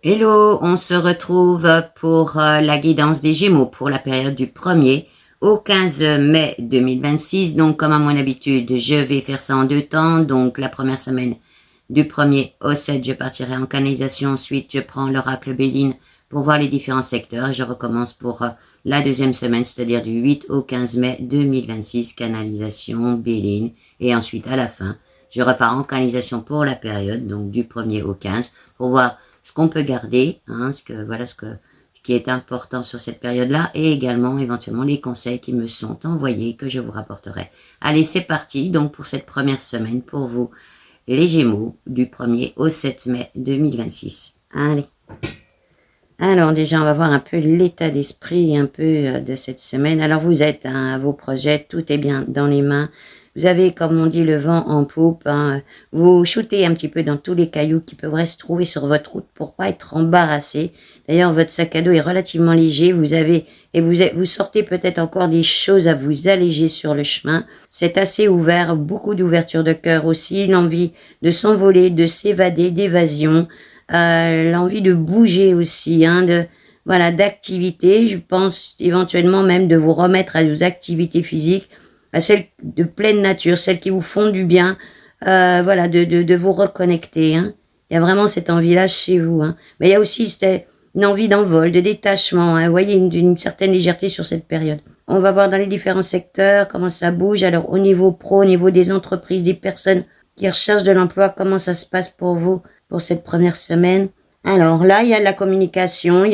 Hello, on se retrouve pour la guidance des Gémeaux pour la période du 1er au 15 mai 2026. Donc, comme à mon habitude, je vais faire ça en 2 temps. Donc, la première semaine du 1er au 7, je partirai en canalisation. Ensuite, je prends l'oracle Béline pour voir les différents secteurs. Et je recommence pour la deuxième semaine, c'est-à-dire du 8 au 15 mai 2026, canalisation, Béline. Et ensuite, à la fin, je repars en canalisation pour la période, donc du 1er au 15, pour voir ce qu'on peut garder, ce qui est important sur cette période-là, et également éventuellement les conseils qui me sont envoyés que je vous rapporterai. Allez, c'est parti donc pour cette première semaine pour vous, les Gémeaux, du 1er au 7 mai 2026. Allez. Alors déjà, on va voir un peu l'état d'esprit un peu de cette semaine. Alors vous êtes à vos projets, tout est bien dans les mains. Vous avez, comme on dit, le vent en poupe. Vous shootez un petit peu dans tous les cailloux qui peuvent se trouver sur votre route pour pas être embarrassé. D'ailleurs, votre sac à dos est relativement léger. Vous sortez peut-être encore des choses à vous alléger sur le chemin. C'est assez ouvert, beaucoup d'ouverture de cœur aussi, l'envie de s'envoler, de s'évader, d'évasion. L'envie de bouger aussi, d'activité. Je pense éventuellement même de vous remettre à vos activités physiques, à celles de pleine nature, celles qui vous font du bien, de vous reconnecter. Il y a vraiment cette envie-là chez vous. Mais il y a aussi une envie d'envol, de détachement. Vous voyez, une certaine légèreté sur cette période. On va voir dans les différents secteurs comment ça bouge. Alors au niveau pro, au niveau des entreprises, des personnes qui recherchent de l'emploi, comment ça se passe pour vous pour cette première semaine. Alors là, il y a de la communication,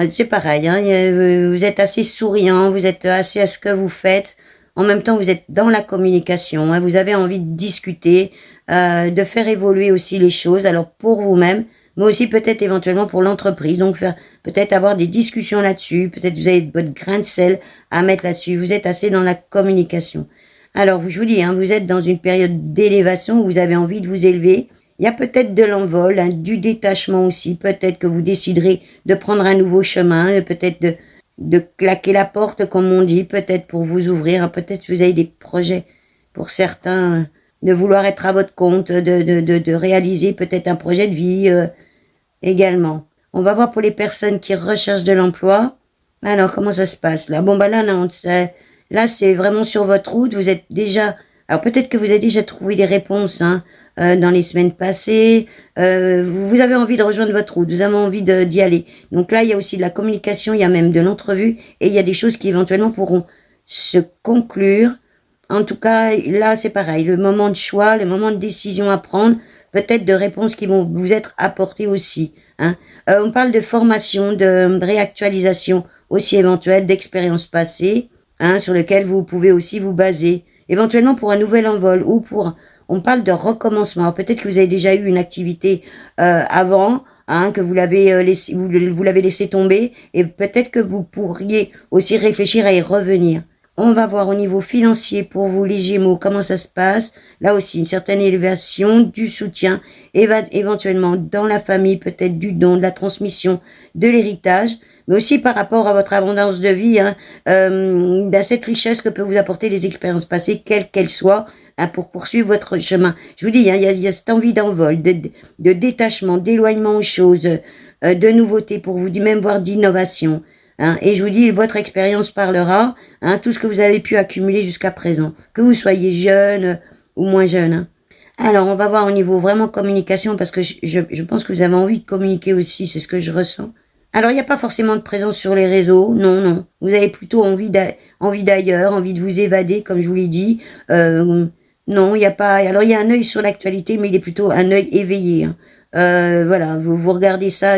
c'est pareil, vous êtes assez souriant, vous êtes assez à ce que vous faites. En même temps, vous êtes dans la communication, vous avez envie de discuter, de faire évoluer aussi les choses, alors pour vous-même, mais aussi peut-être éventuellement pour l'entreprise. Donc peut-être avoir des discussions là-dessus, peut-être vous avez votre grain de sel à mettre là-dessus. Vous êtes assez dans la communication. Alors, je vous dis, vous êtes dans une période d'élévation où vous avez envie de vous élever. Il y a peut-être de l'envol, du détachement aussi. Peut-être que vous déciderez de prendre un nouveau chemin, peut-être de claquer la porte, comme on dit, peut-être pour vous ouvrir. Peut-être que vous avez des projets pour certains, de vouloir être à votre compte, de réaliser peut-être un projet de vie également. On va voir pour les personnes qui recherchent de l'emploi. Alors, comment ça se passe là? Bon, là, non, là, c'est vraiment sur votre route. Vous êtes déjà... Alors, peut-être que vous avez déjà trouvé des réponses dans les semaines passées. Vous avez envie de rejoindre votre route. Vous avez envie d'y aller. Donc là, il y a aussi de la communication. Il y a même de l'entrevue. Et il y a des choses qui éventuellement pourront se conclure. En tout cas, là, c'est pareil. Le moment de choix, le moment de décision à prendre. Peut-être de réponses qui vont vous être apportées aussi. On parle de formation, de réactualisation aussi éventuelle d'expériences passées, sur lesquelles vous pouvez aussi vous baser, éventuellement pour un nouvel envol ou on parle de recommencement. Alors, peut-être que vous avez déjà eu une activité avant, que vous l'avez laissé tomber, et peut-être que vous pourriez aussi réfléchir à y revenir. On va voir au niveau financier pour vous les Gémeaux comment ça se passe. Là aussi, une certaine élévation, du soutien, éventuellement dans la famille, peut-être du don, de la transmission, de l'héritage, mais aussi par rapport à votre abondance de vie, à cette richesse que peut vous apporter les expériences passées, quelles qu'elles soient, pour poursuivre votre chemin. Je vous dis, il y a cette envie d'envol, de détachement, d'éloignement aux choses, de nouveautés pour vous, même voire d'innovation. Et je vous dis, votre expérience parlera, tout ce que vous avez pu accumuler jusqu'à présent, que vous soyez jeune ou moins jeune. Alors, on va voir au niveau vraiment communication, parce que je pense que vous avez envie de communiquer aussi, c'est ce que je ressens. Alors, il n'y a pas forcément de présence sur les réseaux, non. Vous avez plutôt envie d'ailleurs, envie de vous évader, comme je vous l'ai dit. Non, il n'y a pas... Alors, il y a un œil sur l'actualité, mais il est plutôt un œil éveillé. Vous regardez ça,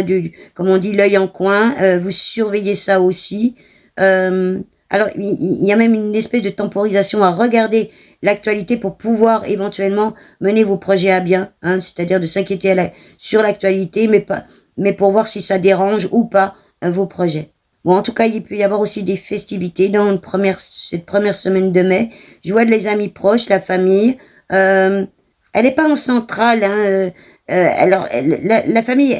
comme on dit, l'œil en coin, vous surveillez ça aussi. Alors, il y a même une espèce de temporisation à regarder l'actualité pour pouvoir éventuellement mener vos projets à bien, c'est-à-dire de s'inquiéter sur l'actualité, mais pour voir si ça dérange ou pas vos projets. Bon, en tout cas, il peut y avoir aussi des festivités dans cette première semaine de mai. Je vois les amis proches, la famille. Elle n'est pas en centrale, alors, la famille,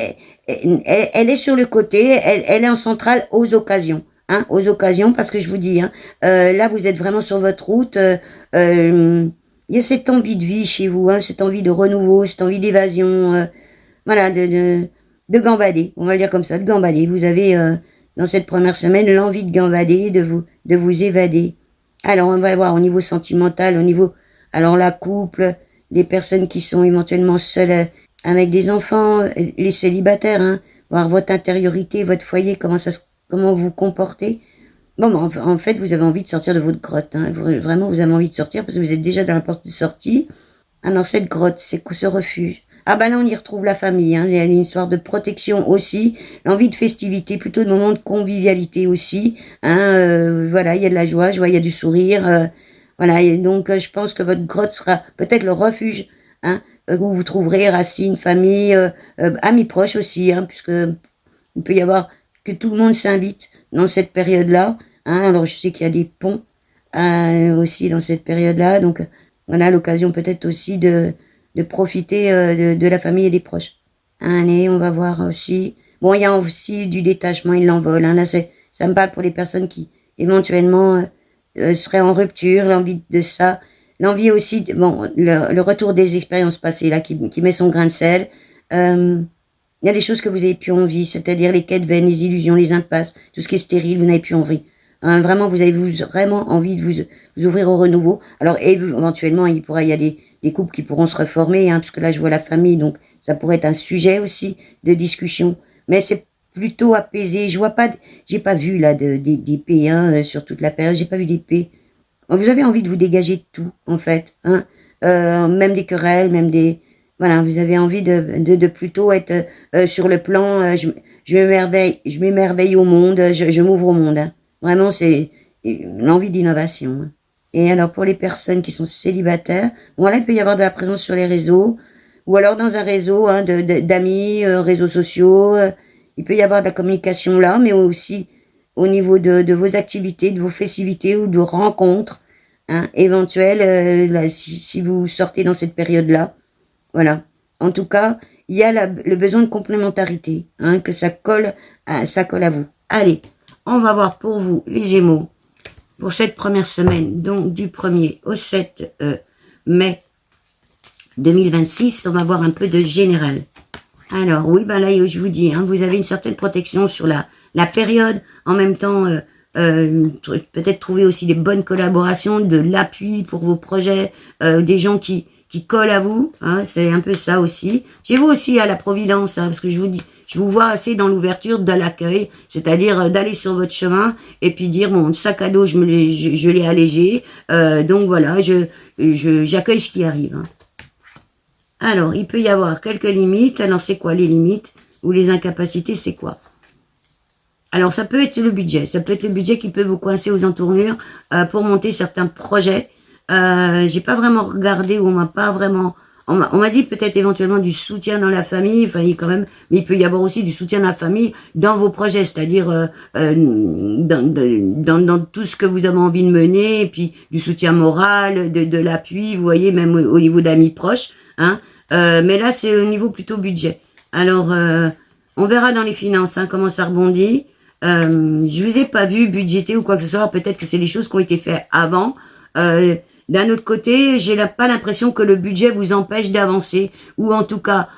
elle est sur le côté, elle est en centrale aux occasions. Aux occasions, parce que je vous dis, là, vous êtes vraiment sur votre route. Il y a cette envie de vie chez vous, cette envie de renouveau, cette envie d'évasion, de gambader, on va le dire comme ça, de gambader. Vous avez dans cette première semaine l'envie de gambader, de vous évader. Alors on va voir au niveau sentimental, au niveau, alors la couple, les personnes qui sont éventuellement seules avec des enfants, les célibataires, hein, voir votre intériorité, votre foyer, comment vous comportez. Bon, en fait, vous avez envie de sortir de votre grotte. Hein. Vraiment, vous avez envie de sortir parce que vous êtes déjà dans la porte de sortie. Alors, cette grotte, c'est ce refuge. Ah ben là, on y retrouve la famille. Hein. Il y a une histoire de protection aussi, l'envie de festivité, plutôt de moments de convivialité aussi. Hein. Voilà, il y a de la joie, il y a du sourire. Voilà, et donc je pense que votre grotte sera peut-être le refuge, hein, où vous trouverez racines, famille, amis proches aussi, hein, puisque il peut y avoir que tout le monde s'invite dans cette période-là. Hein. Alors je sais qu'il y a des ponts aussi dans cette période-là, donc voilà l'occasion peut-être aussi de profiter de la famille et des proches. Allez, on va voir aussi. Bon, il y a aussi du détachement, il l'envole. Hein. Là, ça me parle pour les personnes qui éventuellement seraient en rupture, l'envie de ça, l'envie aussi, bon, le retour des expériences passées là, qui met son grain de sel. Il y a des choses que vous avez plus envie, c'est-à-dire les quêtes vaines, les illusions, les impasses, tout ce qui est stérile, vous n'avez plus envie. Hein, vraiment, vous avez vraiment envie de vous ouvrir au renouveau. Alors, éventuellement, il y a des couples qui pourront se reformer, hein, parce que là, je vois la famille, donc ça pourrait être un sujet aussi de discussion. Mais c'est plutôt apaisé. J'ai pas vu là d'épée hein, sur toute la période. J'ai pas vu d'épée. Vous avez envie de vous dégager de tout, en fait, hein. Même des querelles, même des voilà, vous avez envie de plutôt être sur le plan. Je m'émerveille au monde, je m'ouvre au monde. Hein. Vraiment, c'est l'envie d'innovation. Hein. Et alors pour les personnes qui sont célibataires, voilà, il peut y avoir de la présence sur les réseaux, ou alors dans un réseau hein, d'amis, réseaux sociaux. Il peut y avoir de la communication là, mais aussi au niveau de vos activités, de vos festivités ou de rencontres hein, éventuelles, là, si vous sortez dans cette période-là. Voilà. En tout cas, il y a le besoin de complémentarité, hein, que ça colle à vous. Allez, on va voir pour vous, les Gémeaux, pour cette première semaine, donc du 1er au 7 mai 2026, on va voir un peu de général. Alors, oui, ben là, je vous dis, hein, vous avez une certaine protection sur la période, en même temps, peut-être trouver aussi des bonnes collaborations, de l'appui pour vos projets, des gens qui collent à vous, hein, c'est un peu ça aussi. Chez vous aussi à la providence, hein, parce que je vous vois assez dans l'ouverture de l'accueil, c'est-à-dire d'aller sur votre chemin et puis dire bon, le sac à dos je l'ai allégé, donc voilà, j'accueille ce qui arrive. Hein. Alors, il peut y avoir quelques limites. Alors, c'est quoi les limites ou les incapacités, c'est quoi? Alors, ça peut être le budget. Ça peut être le budget qui peut vous coincer aux entournures pour monter certains projets. J'ai pas vraiment regardé ou on m'a pas vraiment... On m'a dit peut-être éventuellement du soutien dans la famille, enfin quand même, mais il peut y avoir aussi du soutien dans la famille dans vos projets, c'est-à-dire dans tout ce que vous avez envie de mener, et puis du soutien moral, de l'appui, vous voyez, même au niveau d'amis proches, hein. Mais là c'est au niveau plutôt budget. Alors on verra dans les finances hein, comment ça rebondit. Je vous ai pas vu budgéter ou quoi que ce soit, peut-être que c'est des choses qui ont été faites avant. D'un autre côté, j'ai pas l'impression que le budget vous empêche d'avancer, ou en tout cas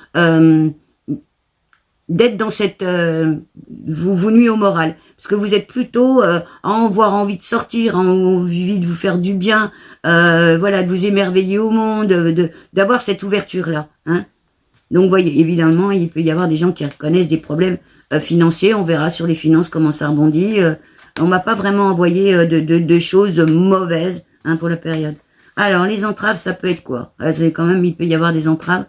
d'être dans cette vous nuit au moral, parce que vous êtes plutôt à avoir envie de sortir, envie de vous faire du bien, voilà, de vous émerveiller au monde, d'avoir cette ouverture là. Hein. Donc, voyez, évidemment, il peut y avoir des gens qui reconnaissent des problèmes financiers. On verra sur les finances comment ça rebondit. On m'a pas vraiment envoyé de choses mauvaises. Hein, pour la période. Alors, les entraves, ça peut être quoi? Quand même, il peut y avoir des entraves.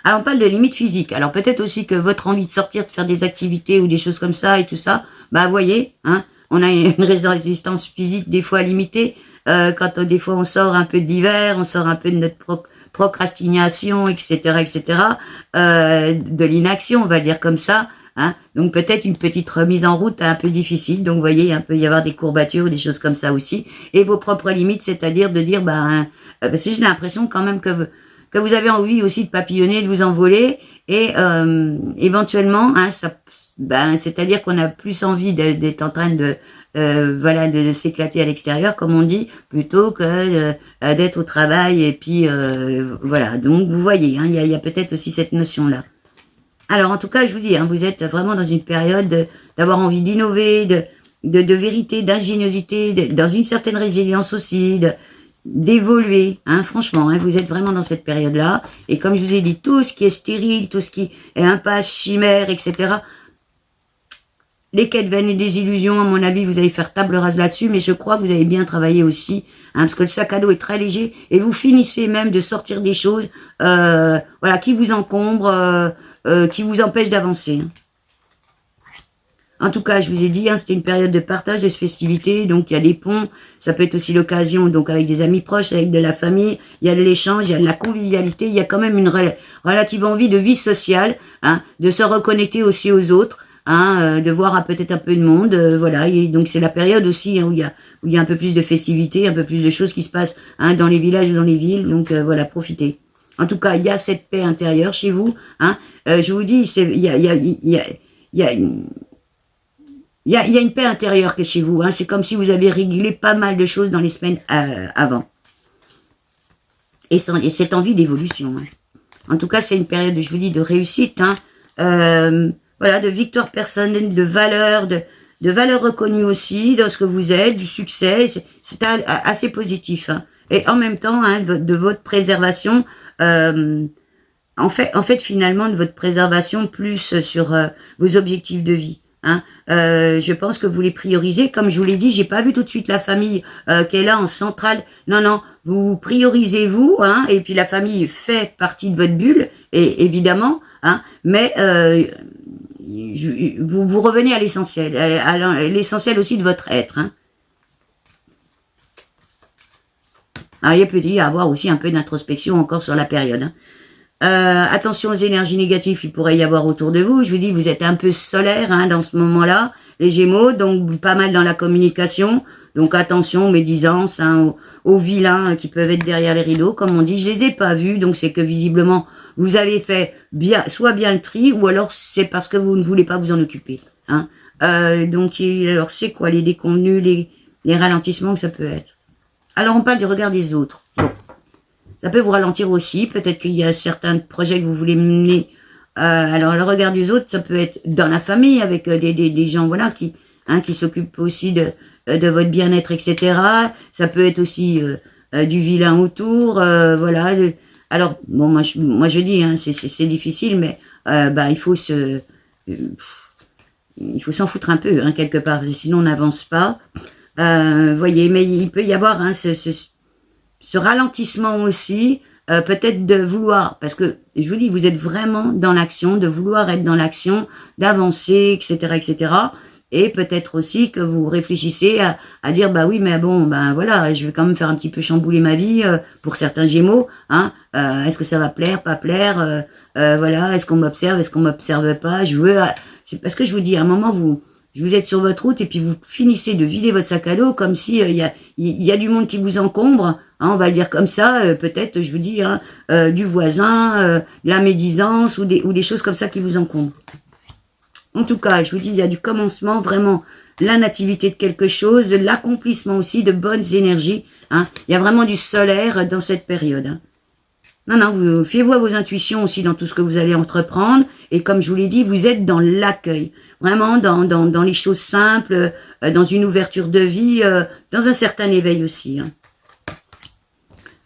Alors, on parle de limites physiques. Alors, peut-être aussi que votre envie de sortir, de faire des activités ou des choses comme ça et tout ça, bah, voyez, hein, on a une résistance physique des fois limitée. Quand des fois, on sort un peu de l'hiver, on sort un peu de notre procrastination, etc., etc., de l'inaction, on va dire comme ça. Hein, donc peut-être une petite remise en route un peu difficile. Donc vous voyez, il peut y avoir des courbatures ou des choses comme ça aussi. Et vos propres limites, c'est-à-dire de dire, parce que j'ai l'impression quand même que vous avez envie aussi de papillonner, de vous envoler. Et éventuellement, hein, c'est-à-dire qu'on a plus envie d'être en train de s'éclater à l'extérieur, comme on dit, plutôt que d'être au travail. Et puis voilà. Donc vous voyez, hein, il y a peut-être aussi cette notion-là. Alors, en tout cas, je vous dis, hein, vous êtes vraiment dans une période d'avoir envie d'innover, de vérité, d'ingéniosité, dans une certaine résilience aussi, d'évoluer, hein, franchement, hein, vous êtes vraiment dans cette période-là. Et comme je vous ai dit, tout ce qui est stérile, tout ce qui est impasse, chimère, etc., les quêtes vaines et des illusions, à mon avis, vous allez faire table rase là-dessus, mais je crois que vous avez bien travaillé aussi, hein, parce que le sac à dos est très léger, et vous finissez même de sortir des choses, voilà, qui vous encombrent, qui vous empêchent d'avancer. Hein. En tout cas, je vous ai dit, hein, c'était une période de partage, de festivités, donc il y a des ponts, ça peut être aussi l'occasion, donc avec des amis proches, avec de la famille, il y a de l'échange, il y a de la convivialité, il y a quand même une relative envie de vie sociale, hein, de se reconnecter aussi aux autres, hein, de voir peut-être un peu de monde, voilà, et donc c'est la période aussi, hein, où il y a un peu plus de festivités, un peu plus de choses qui se passent, hein, dans les villages ou dans les villes, donc voilà, profitez. En tout cas, il y a cette paix intérieure chez vous, hein, je vous dis, il y a une paix intérieure qui est chez vous, hein, c'est comme si vous avez réglé pas mal de choses dans les semaines avant. Et cette envie d'évolution, hein. En tout cas, c'est une période, je vous dis, de réussite, hein, voilà, de victoire personnelle, de valeur reconnues aussi dans ce que vous êtes, du succès, c'est assez positif, hein. Et en même temps, hein, de votre préservation, en fait, finalement, de votre préservation plus sur vos objectifs de vie. Hein. Je pense que vous les priorisez. Comme je vous l'ai dit, j'ai pas vu tout de suite la famille qui est là en centrale. Non, non, vous priorisez vous, hein, et puis la famille fait partie de votre bulle, et évidemment, hein, mais vous revenez à l'essentiel, à l'essentiel aussi de votre être. Hein. Alors, il peut y avoir aussi un peu d'introspection encore sur la période. Hein. Attention aux énergies négatives qu'il pourrait y avoir autour de vous. Je vous dis, vous êtes un peu solaire, hein, dans ce moment-là, les Gémeaux, donc pas mal dans la communication. Donc attention, médisance, hein, aux vilains qui peuvent être derrière les rideaux, comme on dit. Je les ai pas vus, donc c'est que visiblement vous avez fait bien, soit bien le tri, ou alors c'est parce que vous ne voulez pas vous en occuper. Hein. Donc alors c'est quoi les déconvenus, les ralentissements que ça peut être. Alors on parle du regard des autres. Bon. Ça peut vous ralentir aussi. Peut-être qu'il y a certains projets que vous voulez mener. Alors, le regard des autres, ça peut être dans la famille, avec des gens, voilà, qui s'occupent aussi de votre bien-être, etc. Ça peut être aussi du vilain autour, voilà. Alors, bon, moi je dis, hein, c'est difficile, mais il faut s'en foutre un peu, hein, quelque part, parce que sinon on n'avance pas. Voyez, mais il peut y avoir, hein, ce ralentissement aussi, peut-être de vouloir, parce que je vous dis, vous êtes vraiment dans l'action, de vouloir être dans l'action, d'avancer, etc., etc. Et peut-être aussi que vous réfléchissez à dire, bah oui, mais bon, ben voilà, je vais quand même faire un petit peu chambouler ma vie pour certains Gémeaux. Hein, est-ce que ça va plaire, pas plaire, voilà, est-ce qu'on m'observe, est-ce qu'on m'observe pas. C'est parce que je vous dis, à un moment vous êtes sur votre route et puis vous finissez de vider votre sac à dos comme si il y a du monde qui vous encombre, hein, on va le dire comme ça, peut-être, je vous dis, hein, du voisin, la médisance ou des choses comme ça qui vous encombrent. En tout cas, je vous dis, il y a du commencement, vraiment, la nativité de quelque chose, de l'accomplissement aussi, de bonnes énergies. Hein. Il y a vraiment du solaire dans cette période. Hein. Non, fiez-vous à vos intuitions aussi dans tout ce que vous allez entreprendre. Et comme je vous l'ai dit, vous êtes dans l'accueil. Vraiment dans les choses simples, dans une ouverture de vie, dans un certain éveil aussi. Hein.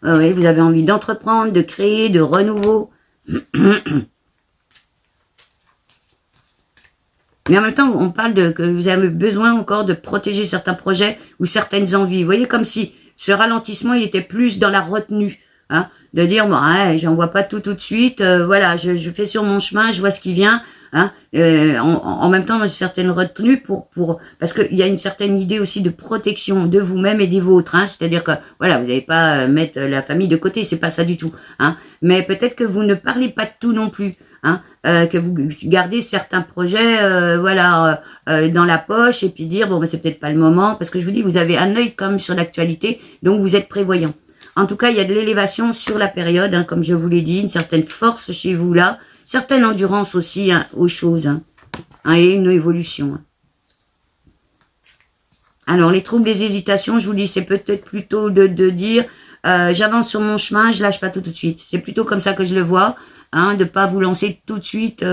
Oui, vous avez envie d'entreprendre, de créer, de renouveau. Mais en même temps, on parle que vous avez besoin encore de protéger certains projets ou certaines envies. Vous voyez, comme si ce ralentissement, il était plus dans la retenue. Hein, de dire, bon, ouais, j'en vois pas tout de suite. Voilà, je fais sur mon chemin, je vois ce qui vient. Hein, en même temps, dans une certaine retenue parce qu'il y a une certaine idée aussi de protection de vous-même et des vôtres. Hein, c'est-à-dire que, voilà, vous n'allez pas mettre la famille de côté, c'est pas ça du tout. Hein, mais peut-être que vous ne parlez pas de tout non plus. Hein, que vous gardez certains projets voilà dans la poche et puis dire bon c'est peut-être pas le moment parce que je vous dis vous avez un œil comme sur l'actualité donc vous êtes prévoyant. En tout cas il y a de l'élévation sur la période hein, comme je vous l'ai dit, une certaine force chez vous là, certaine endurance aussi hein, aux choses hein, et une évolution. Hein. Alors les troubles, les hésitations, je vous dis c'est peut-être plutôt de dire j'avance sur mon chemin, je lâche pas tout de suite. C'est plutôt comme ça que je le vois. hein, de pas vous lancer tout de suite.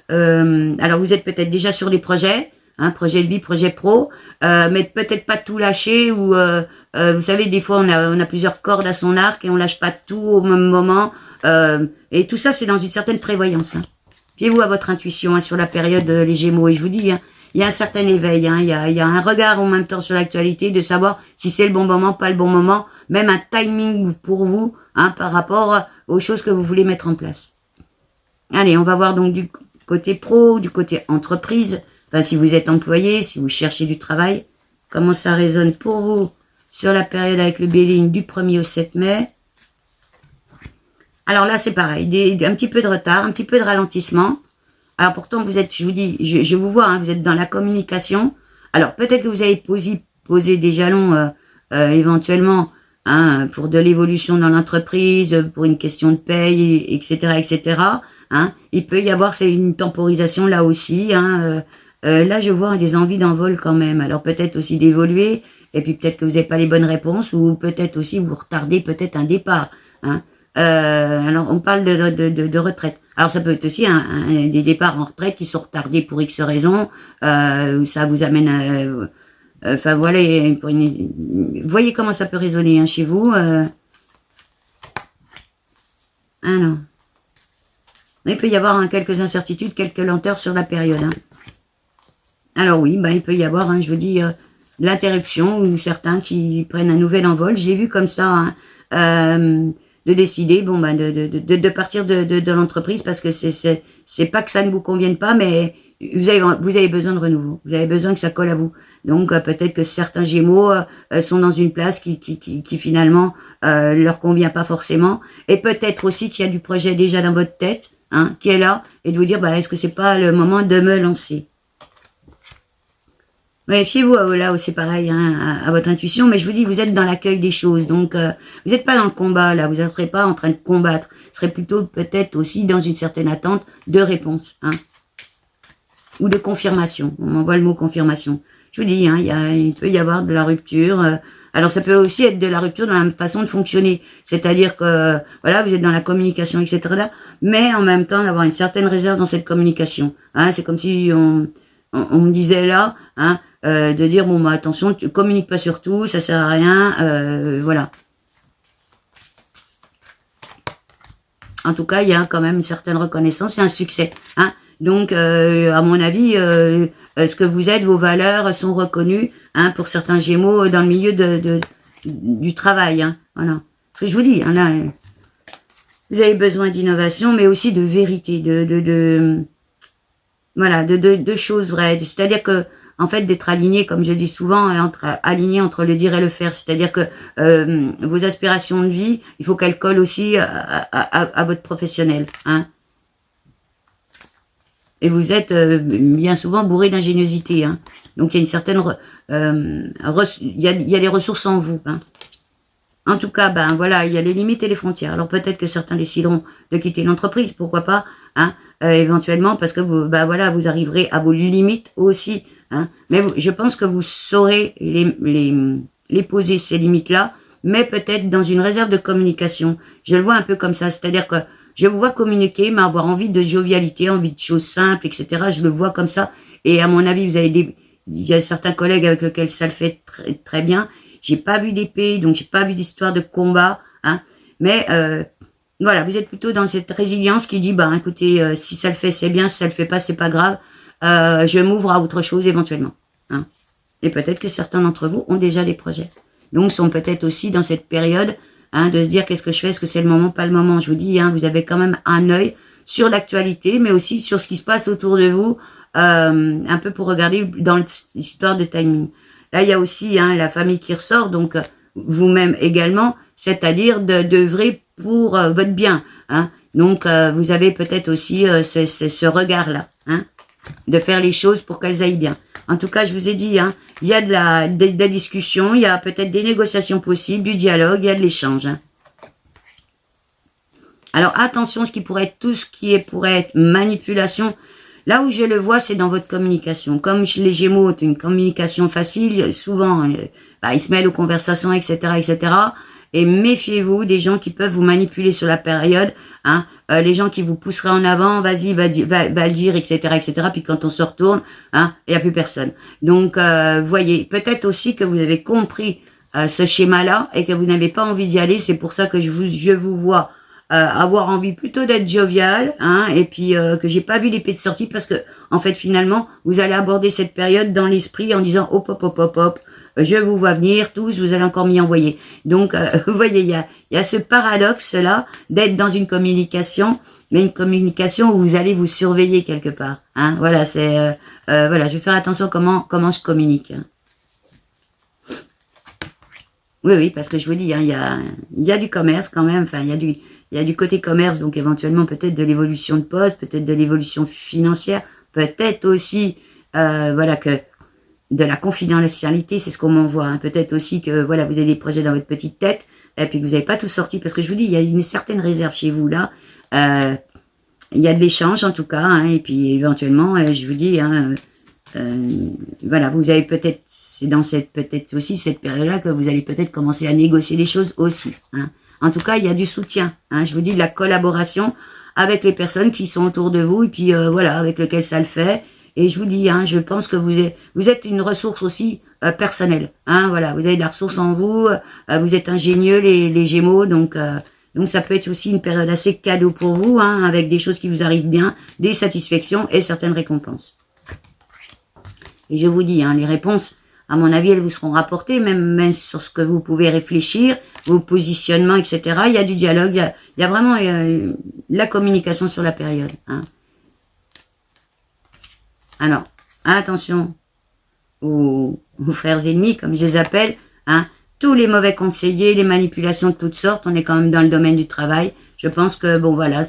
Alors vous êtes peut-être déjà sur des projets, hein, projet de vie, projet pro, mais peut-être pas tout lâcher ou vous savez, des fois on a plusieurs cordes à son arc et on lâche pas tout au même moment. Et tout ça, c'est dans une certaine prévoyance. Hein. Fiez-vous à votre intuition, hein, sur la période les Gémeaux. Et je vous dis, hein, il y a un certain éveil, hein, il y a un regard en même temps sur l'actualité, de savoir si c'est le bon moment, pas le bon moment, même un timing pour vous, hein, par rapport aux choses que vous voulez mettre en place. Allez, on va voir donc du côté pro, du côté entreprise, enfin si vous êtes employé, si vous cherchez du travail, comment ça résonne pour vous sur la période avec le Béline du 1er au 7 mai. Alors là, c'est pareil, un petit peu de retard, un petit peu de ralentissement. Alors pourtant, vous êtes, je vous dis, je vous vois, hein, vous êtes dans la communication. Alors peut-être que vous avez posé des jalons éventuellement, hein, pour de l'évolution dans l'entreprise, pour une question de paye, etc., etc. Hein. Il peut y avoir une temporisation là aussi. Hein, là, je vois des envies d'envol quand même. Alors peut-être aussi d'évoluer, et puis peut-être que vous n'avez pas les bonnes réponses, ou peut-être aussi vous retardez peut-être un départ. Hein. Alors on parle de retraite. Alors ça peut être aussi des départs en retraite qui sont retardés pour X raisons. Ça vous amène enfin voilà, voyez comment ça peut résonner, hein, chez vous. Alors, il peut y avoir, hein, quelques incertitudes, quelques lenteurs sur la période. Hein. Alors oui, il peut y avoir, hein, je vous dis, l'interruption, ou certains qui prennent un nouvel envol. J'ai vu comme ça, hein, de décider, de partir de l'entreprise, parce que c'est pas que ça ne vous convienne pas, mais vous avez besoin de renouveau. Vous avez besoin que ça colle à vous. Donc peut-être que certains Gémeaux sont dans une place qui finalement leur convient pas forcément, et peut-être aussi qu'il y a du projet déjà dans votre tête, hein, qui est là, et de vous dire, est-ce que c'est pas le moment de me lancer? Ouais, fiez-vous là c'est pareil, hein, à votre intuition, mais je vous dis, vous êtes dans l'accueil des choses, donc vous n'êtes pas dans le combat là, vous ne serez pas en train de combattre, vous serez plutôt peut-être aussi dans une certaine attente de réponse, hein, ou de confirmation. On m'envoie le mot confirmation. Je vous dis, hein, il peut y avoir de la rupture. Alors ça peut aussi être de la rupture dans la façon de fonctionner, c'est-à-dire que voilà, vous êtes dans la communication, etc. Mais en même temps d'avoir une certaine réserve dans cette communication. Hein, c'est comme si on me disait là, hein, de dire attention, tu communiques pas sur tout, ça sert à rien, voilà. En tout cas, il y a quand même une certaine reconnaissance et un succès, hein. Donc, à mon avis, ce que vous êtes, vos valeurs sont reconnues, hein, pour certains Gémeaux dans le milieu du travail, hein, voilà. Ce que je vous dis, hein, là, vous avez besoin d'innovation, mais aussi de vérité, voilà, de choses vraies. C'est-à-dire que, en fait, d'être aligné, comme je dis souvent, aligné entre le dire et le faire. C'est-à-dire que vos aspirations de vie, il faut qu'elles collent aussi à votre professionnel, hein. Et vous êtes bien souvent bourré d'ingéniosité, hein. Donc il y a une certaine, il y a des ressources en vous, hein. En tout cas, voilà, il y a les limites et les frontières. Alors peut-être que certains décideront de quitter l'entreprise, pourquoi pas, hein, éventuellement, parce que vous, voilà, vous arriverez à vos limites aussi, hein. Mais je pense que vous saurez les poser, ces limites-là, mais peut-être dans une réserve de communication. Je le vois un peu comme ça, c'est-à-dire que je vous vois communiquer, mais avoir envie de jovialité, envie de choses simples, etc. Je le vois comme ça. Et à mon avis, il y a certains collègues avec lesquels ça le fait très, très bien. J'ai pas vu d'épée, donc j'ai pas vu d'histoire de combat, hein. Mais voilà, vous êtes plutôt dans cette résilience qui dit, écoutez, si ça le fait, c'est bien, si ça le fait pas, c'est pas grave. Je m'ouvre à autre chose éventuellement, hein. Et peut-être que certains d'entre vous ont déjà des projets. Donc sont peut-être aussi dans cette période, hein, de se dire qu'est-ce que je fais, est-ce que c'est le moment, pas le moment. Je vous dis, hein, vous avez quand même un œil sur l'actualité, mais aussi sur ce qui se passe autour de vous, un peu pour regarder dans l'histoire de timing. Là, il y a aussi, hein, la famille qui ressort, donc vous-même également, c'est-à-dire d'œuvrer pour votre bien, hein. Donc vous avez peut-être aussi ce regard-là, hein, de faire les choses pour qu'elles aillent bien. En tout cas, je vous ai dit, hein, il y a de la discussion, il y a peut-être des négociations possibles, du dialogue, il y a de l'échange, hein. Alors attention, tout ce qui pourrait être manipulation. Là où je le vois, c'est dans votre communication. Comme les Gémeaux ont une communication facile, souvent, ils se mêlent aux conversations, etc., etc. et méfiez-vous des gens qui peuvent vous manipuler sur la période, hein, les gens qui vous pousseraient en avant, vas-y, va le dire, etc., etc., puis quand on se retourne, hein, il n'y a plus personne. Donc, voyez, peut-être aussi que vous avez compris ce schéma-là et que vous n'avez pas envie d'y aller, c'est pour ça que je vous vois avoir envie plutôt d'être jovial, hein, et puis que j'ai pas vu l'épée de sortie parce que en fait finalement vous allez aborder cette période dans l'esprit en disant hop hop hop hop hop, je vous vois venir tous, vous allez encore m'y envoyer. Donc vous voyez il y a ce paradoxe là d'être dans une communication, mais une communication où vous allez vous surveiller quelque part, hein. Voilà, c'est voilà, je vais faire attention comment je communique. Hein. Oui, parce que je vous dis, hein, il y a du commerce quand même, enfin, il y a du côté commerce, donc éventuellement peut-être de l'évolution de poste, peut-être de l'évolution financière, peut-être aussi, voilà, que de la confidentialité, c'est ce qu'on m'envoie, hein. Peut-être aussi que, voilà, vous avez des projets dans votre petite tête, et puis que vous n'avez pas tout sorti, parce que je vous dis, il y a une certaine réserve chez vous, là, il y a de l'échange, en tout cas, hein, et puis éventuellement, je vous dis, hein, voilà, vous avez peut-être, c'est dans peut-être aussi cette période-là que vous allez peut-être commencer à négocier les choses aussi, hein. En tout cas, il y a du soutien, hein, je vous dis de la collaboration avec les personnes qui sont autour de vous et puis voilà, avec lesquelles ça le fait. Et je vous dis, hein, je pense que vous êtes une ressource aussi personnelle, hein, voilà, vous avez de la ressource en vous, vous êtes ingénieux les Gémeaux, donc ça peut être aussi une période assez cadeau pour vous, hein, avec des choses qui vous arrivent bien, des satisfactions et certaines récompenses. Et je vous dis, hein, les réponses, à mon avis, elles vous seront rapportées, même sur ce que vous pouvez réfléchir, vos positionnements, etc. Il y a du dialogue, il y a vraiment la communication sur la période. Hein. Alors, attention aux frères ennemis, comme je les appelle, hein, tous les mauvais conseillers, les manipulations de toutes sortes, on est quand même dans le domaine du travail. Je pense que, bon, voilà,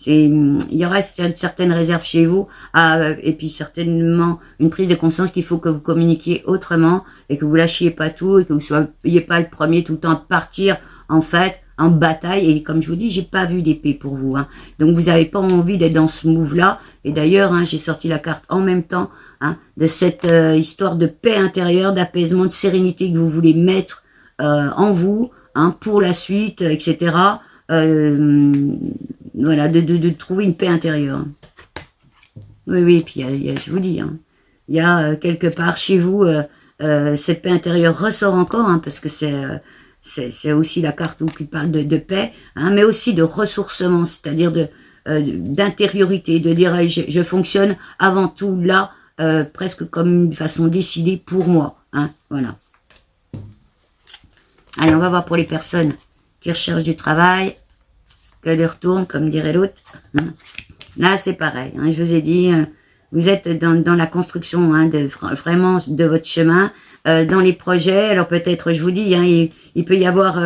il y aura certaines réserves chez vous, et puis certainement une prise de conscience qu'il faut que vous communiquiez autrement et que vous lâchiez pas tout et que vous soyez pas le premier tout le temps à partir en fait en bataille. Et comme je vous dis, j'ai pas vu d'épée pour vous, hein. Donc vous avez pas envie d'être dans ce move là. Et d'ailleurs, hein, j'ai sorti la carte en même temps, hein, de cette histoire de paix intérieure, d'apaisement, de sérénité que vous voulez mettre en vous, hein, pour la suite, etc. Voilà, de trouver une paix intérieure. Oui, puis je vous dis, hein, il y a quelque part chez vous, cette paix intérieure ressort encore, hein, parce que c'est aussi la carte qui parle de paix, hein, mais aussi de ressourcement, c'est-à-dire d'intériorité, de dire je fonctionne avant tout là, presque comme une façon décidée pour moi, hein, voilà. Allez, on va voir pour les personnes qui recherchent du travail, que de retourne, comme dirait l'autre. Là, c'est pareil. Hein, je vous ai dit, vous êtes dans la construction, hein, vraiment de votre chemin, dans les projets. Alors peut-être, je vous dis, hein, il peut y avoir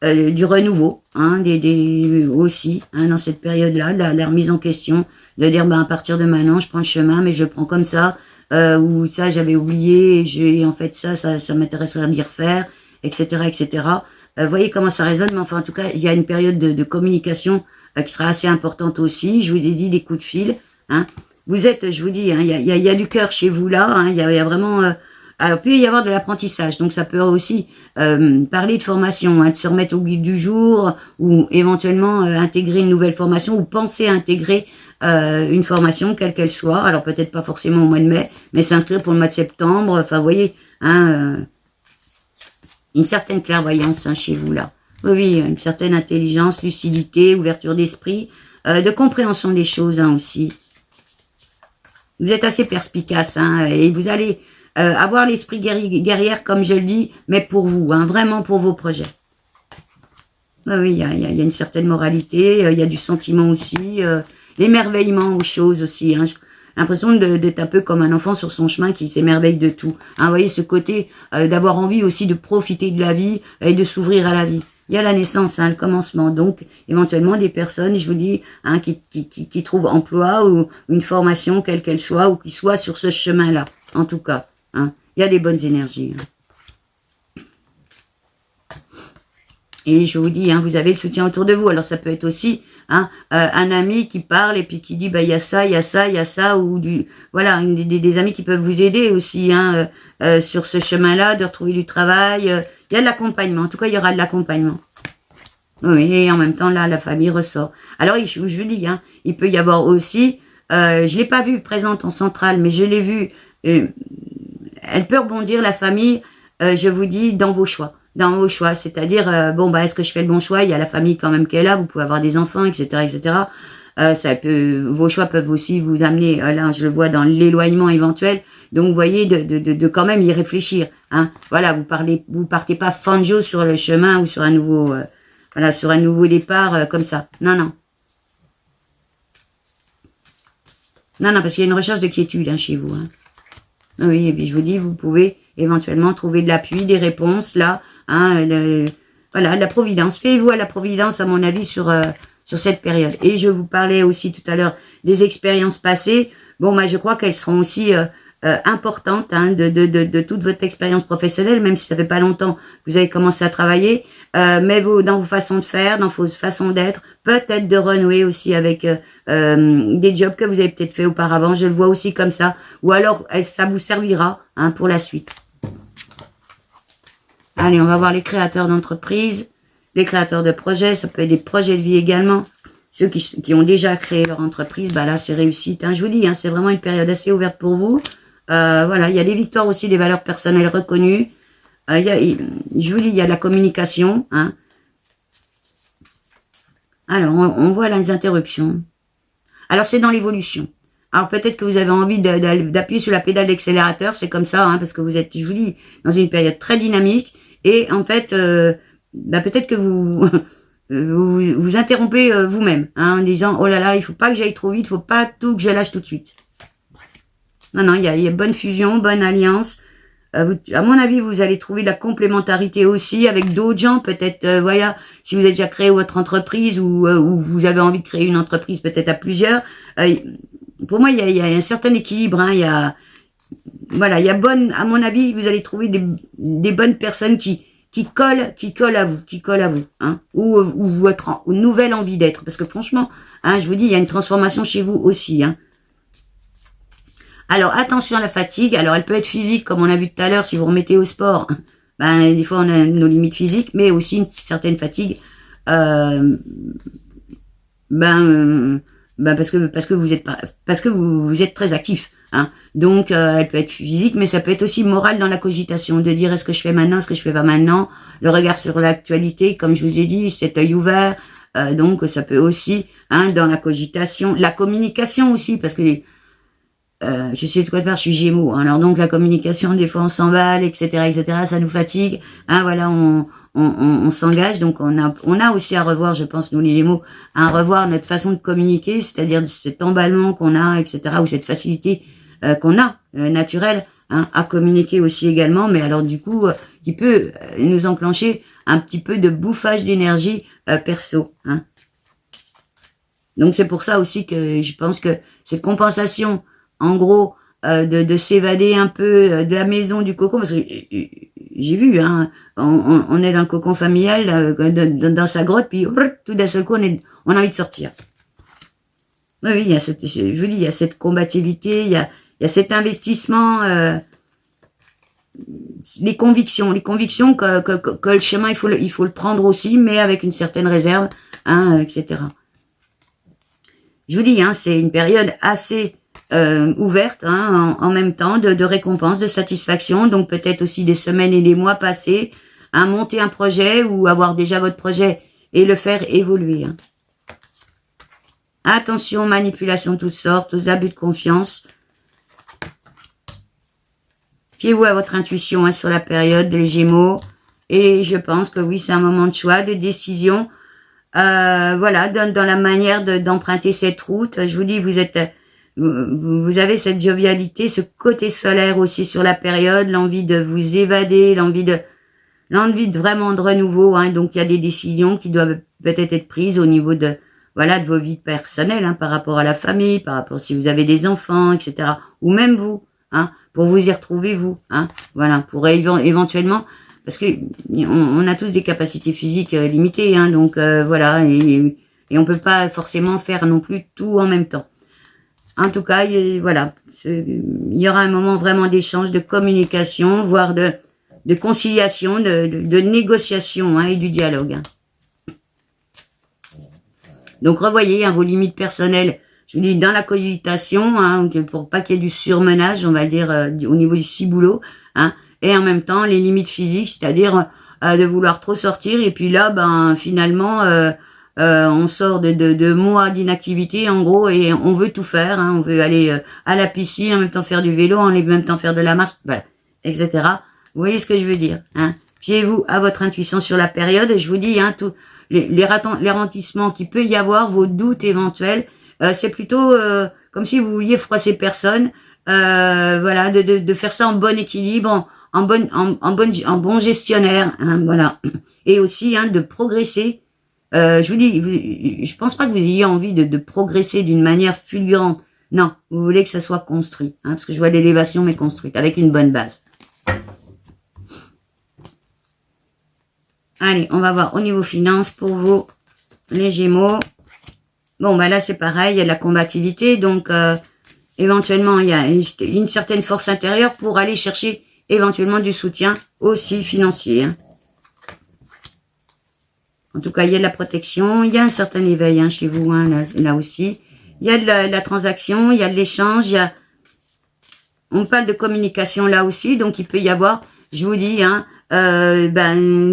du renouveau, hein, aussi, hein, dans cette période-là, la remise en question, de dire, ben à partir de maintenant, je prends le chemin, mais je le prends comme ça, ou ça, j'avais oublié, et en fait ça m'intéresserait d'y refaire, etc., etc. Voyez comment ça résonne, mais enfin en tout cas, il y a une période de communication qui sera assez importante aussi. Je vous ai dit des coups de fil. Hein. Vous êtes, je vous dis, hein, il y a du cœur chez vous là. Hein, il y a vraiment. Alors puis il y avoir de l'apprentissage, donc ça peut aussi parler de formation, hein, de se remettre au guide du jour, ou éventuellement intégrer une nouvelle formation, ou penser à intégrer une formation quelle qu'elle soit. Alors peut-être pas forcément au mois de mai, mais s'inscrire pour le mois de septembre. Enfin, vous voyez. Hein, une certaine clairvoyance, hein, chez vous là. Oui, une certaine intelligence, lucidité, ouverture d'esprit, de compréhension des choses, hein, aussi. Vous êtes assez perspicace, hein, et vous allez avoir l'esprit guerrière, comme je le dis, mais pour vous, hein, vraiment pour vos projets. Oui, il y a une certaine moralité, il y a du sentiment aussi, l'émerveillement aux choses aussi, hein. L'impression d'être un peu comme un enfant sur son chemin qui s'émerveille de tout. Hein, vous voyez, ce côté d'avoir envie aussi de profiter de la vie et de s'ouvrir à la vie. Il y a la naissance, hein, le commencement. Donc, éventuellement, des personnes, je vous dis, hein, qui trouvent emploi ou une formation, quelle qu'elle soit, ou qui soient sur ce chemin-là, en tout cas. Hein. Il y a des bonnes énergies. Hein. Et je vous dis, hein, vous avez le soutien autour de vous. Alors, ça peut être aussi... Hein, un ami qui parle et puis qui dit bah il y a ça, il y a ça, il y a ça, ou voilà, des amis qui peuvent vous aider aussi, hein, sur ce chemin-là de retrouver du travail, Il y a de l'accompagnement. En tout cas, il y aura de l'accompagnement. Oui, et en même temps, là, la famille ressort. Alors, je vous dis, hein, il peut y avoir aussi, je l'ai pas vue présente en centrale, mais je l'ai vue, elle peut rebondir, la famille, je vous dis, dans vos choix. Dans vos choix, c'est-à-dire, bon, bah, est-ce que je fais le bon choix? Il y a la famille quand même qui est là, vous pouvez avoir des enfants, etc., etc. Vos choix peuvent aussi vous amener, là, je le vois dans l'éloignement éventuel. Donc, vous voyez, de quand même y réfléchir, hein. Voilà, vous partez pas fanjo sur le chemin ou sur un nouveau, voilà, sur un nouveau départ comme ça. Non, non. Non, non, parce qu'il y a une recherche de quiétude hein, chez vous. Hein. Oui, et puis je vous dis, vous pouvez éventuellement trouver de l'appui, des réponses, là. Hein, voilà, la providence. Faites-vous à la providence, à mon avis, sur cette période. Et je vous parlais aussi tout à l'heure des expériences passées. Bon, bah, je crois qu'elles seront aussi importantes hein, de toute votre expérience professionnelle, même si ça fait pas longtemps que vous avez commencé à travailler. Mais dans vos façons de faire, dans vos façons d'être, peut-être de renouer aussi avec des jobs que vous avez peut-être fait auparavant. Je le vois aussi comme ça. Ou alors, ça vous servira hein, pour la suite. Allez, on va voir les créateurs d'entreprises, les créateurs de projets. Ça peut être des projets de vie également. Ceux qui ont déjà créé leur entreprise, bah là, c'est réussite. Hein. Je vous dis, hein, c'est vraiment une période assez ouverte pour vous. Voilà, il y a des victoires aussi, des valeurs personnelles reconnues. Je vous dis, il y a la communication. Hein. Alors, on voit les interruptions. Alors, c'est dans l'évolution. Alors, peut-être que vous avez envie d'appuyer sur la pédale d'accélérateur. C'est comme ça, hein, parce que vous êtes, je vous dis, dans une période très dynamique. Et en fait, bah, peut-être que vous... vous interrompez vous-même, hein, en disant, oh là là, il faut pas que j'aille trop vite, il faut pas tout que je lâche tout de suite. Non, non, il y a bonne fusion, bonne alliance. À mon avis, vous allez trouver de la complémentarité aussi avec d'autres gens, peut-être, voilà, si vous avez déjà créé votre entreprise ou vous avez envie de créer une entreprise peut-être à plusieurs. Pour moi, il y a un certain équilibre, hein, voilà, à mon avis, vous allez trouver des bonnes personnes qui collent à vous, hein, ou votre nouvelle envie d'être, parce que franchement, hein, je vous dis, il y a une transformation chez vous aussi, hein. Alors, attention à la fatigue. Alors, elle peut être physique, comme on a vu tout à l'heure, si vous remettez au sport. Ben, des fois, on a nos limites physiques, mais aussi une certaine fatigue. Parce que vous êtes très actif. Hein. Donc, elle peut être physique, mais ça peut être aussi morale dans la cogitation, de dire est-ce que je fais maintenant, est-ce que je fais pas maintenant. Le regard sur l'actualité, comme je vous ai dit, cet œil ouvert. Donc, ça peut aussi, hein, dans la cogitation, la communication aussi, parce que je sais de quoi faire, je suis Gémeaux. Hein, alors donc la communication, des fois on s'emballe, etc., etc. Ça nous fatigue. Hein, voilà, on s'engage. Donc on a aussi à revoir, je pense, nous les Gémeaux, à revoir notre façon de communiquer, c'est-à-dire cet emballement qu'on a, etc., ou cette facilité qu'on a naturelle hein, à communiquer aussi également. Mais alors du coup, qui peut nous enclencher un petit peu de bouffage d'énergie perso. Hein. Donc c'est pour ça aussi que je pense que cette compensation en gros, de s'évader un peu de la maison du cocon, parce que j'ai vu, hein, on est dans le cocon familial, dans sa grotte, puis tout d'un seul coup, on a envie de sortir. Oui, il y a je vous dis, il y a cette combativité, il y a cet investissement, les convictions que le chemin, il faut le prendre aussi, mais avec une certaine réserve, hein, etc. Je vous dis, hein, c'est une période assez ouverte, hein, en même temps, de récompense, de satisfaction, donc peut-être aussi des semaines et des mois passés, à monter un projet ou avoir déjà votre projet et le faire évoluer. Hein. Attention, manipulation de toutes sortes, aux abus de confiance. Fiez-vous à votre intuition hein, sur la période des Gémeaux, et je pense que oui, c'est un moment de choix, de décision, voilà, dans la manière d'emprunter cette route. Je vous dis, vous avez cette jovialité, ce côté solaire aussi sur la période, l'envie de vous évader, l'envie de vraiment de renouveau. Hein, donc il y a des décisions qui doivent peut-être être prises au niveau de vos vies personnelles, hein, par rapport à la famille, par rapport si vous avez des enfants, etc. Ou même vous, hein, pour vous y retrouver vous, hein, voilà, pour éventuellement, parce que on a tous des capacités physiques limitées, hein, donc voilà, et on peut pas forcément faire non plus tout en même temps. En tout cas, voilà, il y aura un moment vraiment d'échange, de communication, voire de conciliation, de négociation et du dialogue. Donc revoyez vos limites personnelles, je vous dis, dans la cogitation, pour pas qu'il y ait du surmenage, on va dire, au niveau du ciboulot, et en même temps les limites physiques, c'est-à-dire de vouloir trop sortir, et puis là, finalement, on sort de mois d'inactivité, en gros, et on veut tout faire, on veut aller à la piscine, en même temps faire du vélo, en même temps faire de la marche, voilà, etc. Vous voyez ce que je veux dire, Fiez-vous à votre intuition sur la période, et je vous dis, tout les ralentissements qu'il peut y avoir, vos doutes éventuels, c'est plutôt comme si vous vouliez froisser personne, voilà, de faire ça en bon équilibre, en bon gestionnaire, voilà, et aussi de progresser. Je vous dis, je pense pas que vous ayez envie de progresser d'une manière fulgurante. Non, vous voulez que ça soit construit, parce que je vois l'élévation mais construite avec une bonne base. Allez, on va voir au niveau finance pour vous, les Gémeaux. Bon, là, c'est pareil, il y a de la combativité, donc éventuellement, il y a une certaine force intérieure pour aller chercher éventuellement du soutien aussi financier. En tout cas, il y a de la protection, il y a un certain éveil chez vous, là aussi. Il y a de la transaction, il y a de l'échange, on parle de communication là aussi, donc il peut y avoir, je vous dis,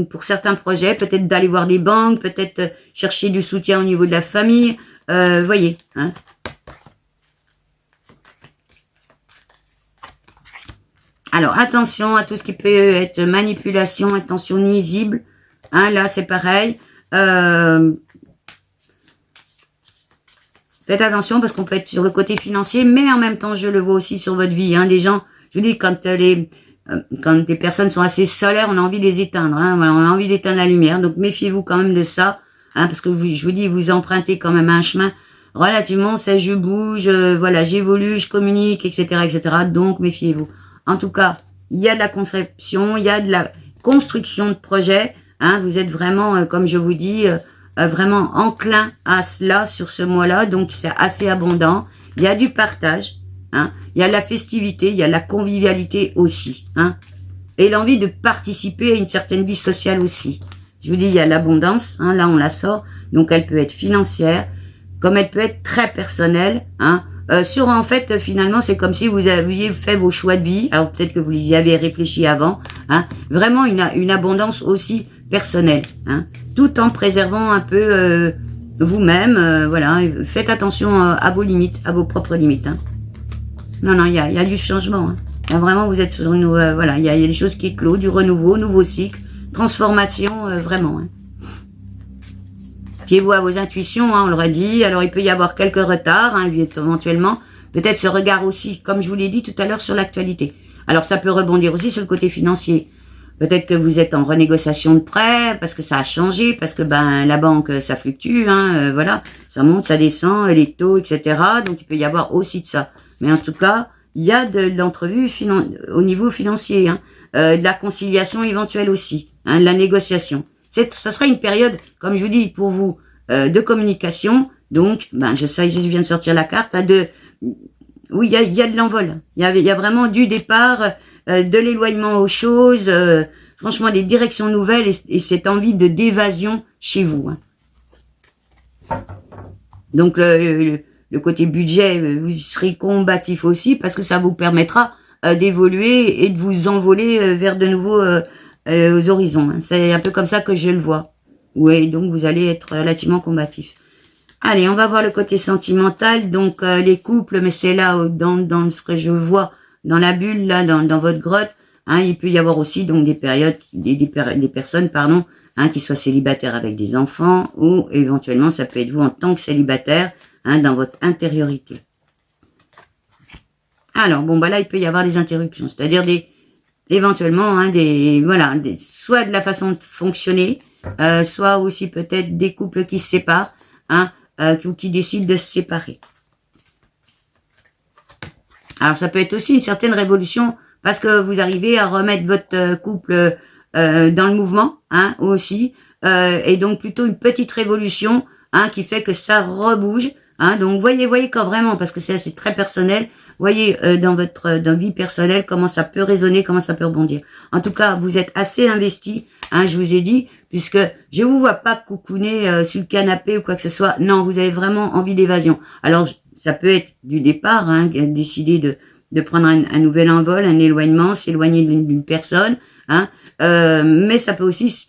pour certains projets, peut-être d'aller voir les banques, peut-être chercher du soutien au niveau de la famille, voyez, Alors, attention à tout ce qui peut être manipulation, intention nuisible. Là, c'est pareil. Faites attention parce qu'on peut être sur le côté financier, mais en même temps, je le vois aussi sur votre vie. Des gens, je vous dis, quand des personnes sont assez solaires, on a envie de les éteindre. Voilà, on a envie d'éteindre la lumière. Donc, méfiez-vous quand même de ça. Parce que je vous dis, vous empruntez quand même un chemin relativement, ça je bouge, voilà, j'évolue, je communique, etc., etc. Donc, méfiez-vous. En tout cas, il y a de la conception, il y a de la construction de projets. Vous êtes vraiment, comme je vous dis, vraiment enclin à cela sur ce mois-là. Donc, c'est assez abondant. Il y a du partage. Il y a de la festivité, il y a de la convivialité aussi. Et l'envie de participer à une certaine vie sociale aussi. Je vous dis, il y a l'abondance. Là, on la sort. Donc, elle peut être financière, comme elle peut être très personnelle. En fait, finalement, c'est comme si vous aviez fait vos choix de vie. Alors, peut-être que vous y avez réfléchi avant. Vraiment, une abondance aussi personnelle. Tout en préservant un peu vous-même. Voilà, faites attention à vos limites, à vos propres limites. Non, il y a du changement. Là, vraiment, vous êtes sur une... voilà, il y a des choses qui éclosent, du renouveau, nouveau cycle, transformation, vraiment. Fiez-vous à vos intuitions, on l'aurait dit. Alors, il peut y avoir quelques retards, éventuellement. Peut-être ce regard aussi, comme je vous l'ai dit tout à l'heure, sur l'actualité. Alors, ça peut rebondir aussi sur le côté financier. Peut-être que vous êtes en renégociation de prêt, parce que ça a changé, parce que la banque, ça fluctue, voilà. Ça monte, ça descend, les taux, etc. Donc, il peut y avoir aussi de ça. Mais en tout cas, il y a de l'entrevue au niveau financier, de la conciliation éventuelle aussi, de la négociation. Ça sera une période, comme je vous dis, pour vous, de communication. Donc, je viens de sortir la carte, où il y a de l'envol. Il y a vraiment du départ, de l'éloignement aux choses, franchement, des directions nouvelles et cette envie d'évasion chez vous. Donc, le côté budget, vous y serez combatif aussi parce que ça vous permettra d'évoluer et de vous envoler vers de nouveaux aux horizons. C'est un peu comme ça que je le vois. Oui, donc vous allez être relativement combatif. Allez, on va voir le côté sentimental. Donc les couples, mais c'est là dans ce que je vois dans la bulle là, dans votre grotte. Il peut y avoir aussi donc des périodes, des personnes qui soient célibataires avec des enfants ou éventuellement ça peut être vous en tant que célibataire. Dans votre intériorité. Alors, là, il peut y avoir des interruptions, c'est-à-dire éventuellement, soit de la façon de fonctionner, soit aussi peut-être des couples qui se séparent, ou qui décident de se séparer. Alors, ça peut être aussi une certaine révolution, parce que vous arrivez à remettre votre couple dans le mouvement, aussi, et donc plutôt une petite révolution, qui fait que ça rebouge. Donc voyez quand vraiment, parce que c'est très personnel, Voyez dans votre vie personnelle comment ça peut résonner, comment ça peut rebondir. En tout cas, vous êtes assez investi, hein, je vous ai dit, puisque je vous vois pas coucouner sur le canapé ou quoi que ce soit. Non, vous avez vraiment envie d'évasion. Alors, ça peut être du départ, hein, décider de prendre un nouvel envol, un éloignement, s'éloigner d'une personne, hein, mais ça peut aussi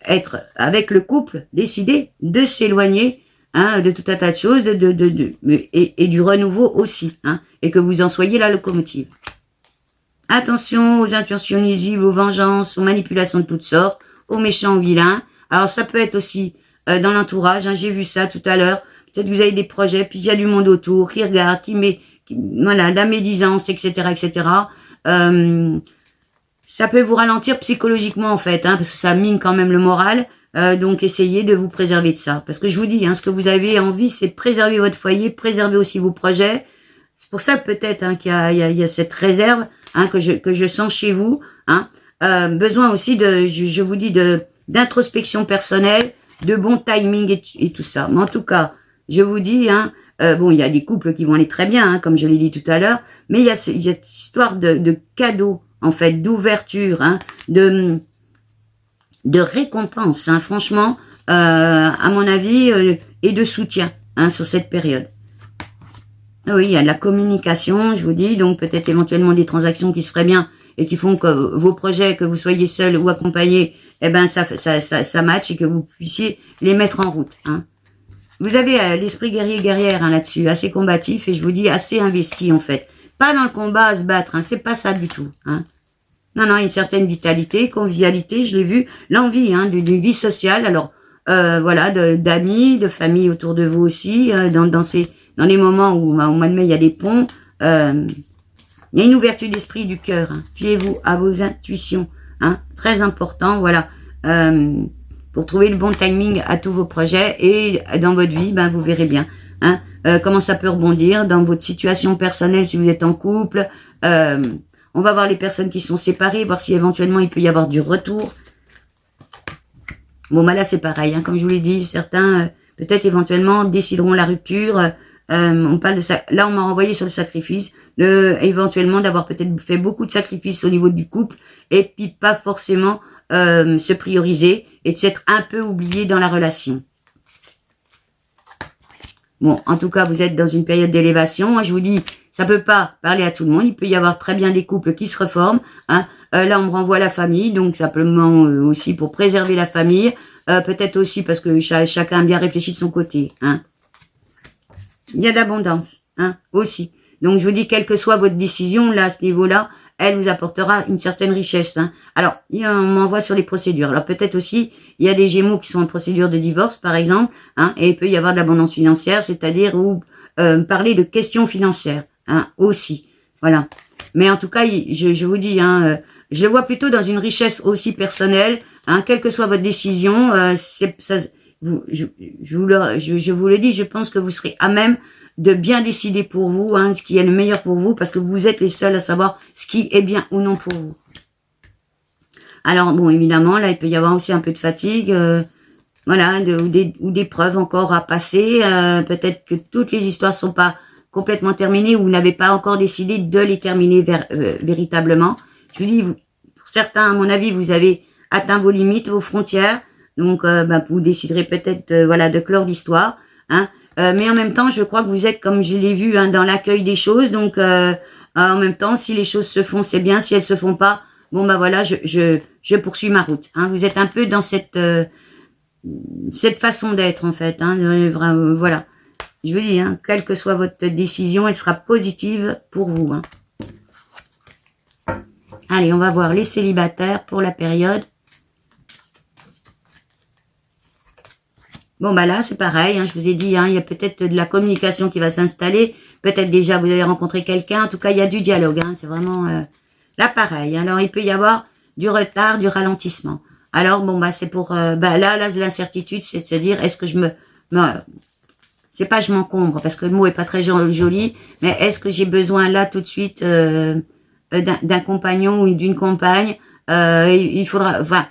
être avec le couple, décider de s'éloigner, hein, de tout un tas de choses, et du renouveau aussi, hein, et que vous en soyez la locomotive. Attention aux intentions nuisibles, aux vengeances, aux manipulations de toutes sortes, aux méchants, aux vilains. Alors ça peut être aussi dans l'entourage, hein, j'ai vu ça tout à l'heure. Peut-être que vous avez des projets, puis il y a du monde autour qui regarde, voilà, la médisance, etc., etc. Ça peut vous ralentir psychologiquement en fait, hein, parce que ça mine quand même le moral. Donc essayez de vous préserver de ça. Parce que je vous dis, hein, ce que vous avez envie, c'est préserver votre foyer, préserver aussi vos projets. C'est pour ça peut-être hein, qu'il y a cette réserve hein, que je sens chez vous. Hein. Besoin aussi je vous dis, d'introspection personnelle, de bon timing et tout ça. Mais en tout cas, je vous dis, hein, bon, il y a des couples qui vont aller très bien, hein, comme je l'ai dit tout à l'heure, mais il y a cette histoire de cadeaux, en fait, d'ouverture, hein, de récompense, hein, franchement, à mon avis, et de soutien hein, sur cette période. Oui, il y a de la communication, je vous dis, donc peut-être éventuellement des transactions qui se feraient bien et qui font que vos projets, que vous soyez seul ou accompagné, eh ben ça match et que vous puissiez les mettre en route. Hein. Vous avez l'esprit guerrier-guerrière hein, là-dessus, assez combatif et je vous dis assez investi en fait. Pas dans le combat à se battre, hein, c'est pas ça du tout. Hein. Non, une certaine vitalité, convivialité, je l'ai vu, l'envie hein, d'une vie sociale, alors voilà, d'amis, de famille autour de vous aussi, dans les moments où au mois de mai il y a des ponts, il y a une ouverture d'esprit du cœur. Hein. Fiez-vous à vos intuitions, hein, très important, voilà, pour trouver le bon timing à tous vos projets et dans votre vie, ben vous verrez bien, hein, comment ça peut rebondir dans votre situation personnelle si vous êtes en couple. On va voir les personnes qui sont séparées, voir si éventuellement il peut y avoir du retour. Bon, bah là c'est pareil, hein, comme je vous l'ai dit, certains peut-être éventuellement décideront la rupture. On parle de ça. Là, on m'a renvoyé sur le sacrifice, éventuellement d'avoir peut-être fait beaucoup de sacrifices au niveau du couple et puis pas forcément se prioriser et de s'être un peu oublié dans la relation. Bon, en tout cas, vous êtes dans une période d'élévation. Je vous dis, ça peut pas parler à tout le monde. Il peut y avoir très bien des couples qui se reforment. Hein. Là, on me renvoie à la famille, donc simplement aussi pour préserver la famille. Peut-être aussi parce que chacun a bien réfléchi de son côté. Hein. Il y a de l'abondance, hein, aussi. Donc, je vous dis, quelle que soit votre décision, là, à ce niveau-là, elle vous apportera une certaine richesse. Hein. Alors, on m'envoie sur les procédures. Alors, peut-être aussi, il y a des Gémeaux qui sont en procédure de divorce, par exemple, hein, et il peut y avoir de l'abondance financière, c'est-à-dire parler de questions financières, hein, aussi. Voilà. Mais en tout cas, je vous dis, hein, je le vois plutôt dans une richesse aussi personnelle, hein, quelle que soit votre décision, je vous le dis, je pense que vous serez à même de bien décider pour vous, hein, ce qui est le meilleur pour vous, parce que vous êtes les seuls à savoir ce qui est bien ou non pour vous. Alors, bon, évidemment, là, il peut y avoir aussi un peu de fatigue, voilà, ou des preuves encore à passer. Peut-être que toutes les histoires sont pas complètement terminées, ou vous n'avez pas encore décidé de les terminer véritablement. Je vous dis, pour certains, à mon avis, vous avez atteint vos limites, vos frontières, donc vous déciderez peut-être voilà, de clore l'histoire, hein. Mais en même temps, je crois que vous êtes, comme je l'ai vu, hein, dans l'accueil des choses. Donc, en même temps, si les choses se font, c'est bien. Si elles se font pas, bon bah voilà, je poursuis ma route. Hein. Vous êtes un peu dans cette façon d'être en fait. Hein, voilà. Je vous dis, hein, quelle que soit votre décision, elle sera positive pour vous. Hein. Allez, on va voir les célibataires pour la période. Bon, bah là, c'est pareil, hein, je vous ai dit, hein, il y a peut-être de la communication qui va s'installer. Peut-être déjà, vous avez rencontré quelqu'un. En tout cas, il y a du dialogue. Hein, c'est vraiment là, pareil. Alors, il peut y avoir du retard, du ralentissement. Alors, bon, bah c'est pour... là, l'incertitude, c'est de se dire, est-ce que c'est pas je m'encombre, parce que le mot est pas très joli, mais est-ce que j'ai besoin, là, tout de suite, d'un compagnon ou d'une compagne il faudra... Enfin,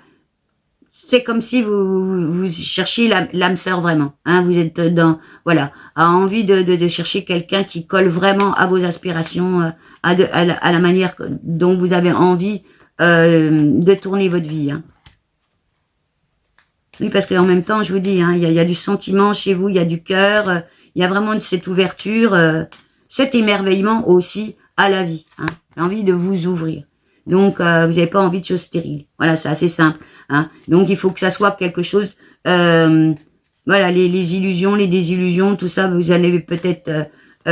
c'est comme si vous cherchiez l'âme sœur vraiment. Hein, vous êtes dans, voilà, a envie de chercher quelqu'un qui colle vraiment à vos aspirations, à la manière dont vous avez envie de tourner votre vie. Hein. Oui, parce qu'en même temps, je vous dis, hein, il y a du sentiment chez vous, il y a du cœur, il y a vraiment cette ouverture, cet émerveillement aussi à la vie, hein, l'envie de vous ouvrir. Donc, vous n'avez pas envie de choses stériles. Voilà, c'est assez simple. Hein. Donc, il faut que ça soit quelque chose... voilà, les illusions, les désillusions, tout ça, vous allez peut-être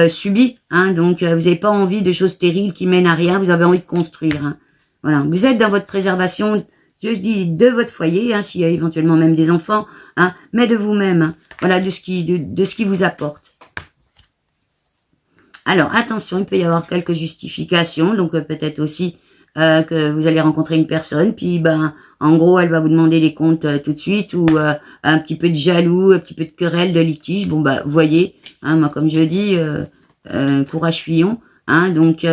subi. Hein. Donc, vous n'avez pas envie de choses stériles qui mènent à rien. Vous avez envie de construire. Hein. Voilà, vous êtes dans votre préservation, je dis, de votre foyer, hein, s'il y a éventuellement même des enfants, hein, mais de vous-même. Hein. Voilà, de ce qui vous apporte. Alors, attention, il peut y avoir quelques justifications. Donc, peut-être aussi... que vous allez rencontrer une personne, puis ben en gros elle va vous demander les comptes tout de suite, ou un petit peu de jaloux, un petit peu de querelle, de litige. Bon bah voyez, hein, moi comme je dis, courage Fillon, hein, donc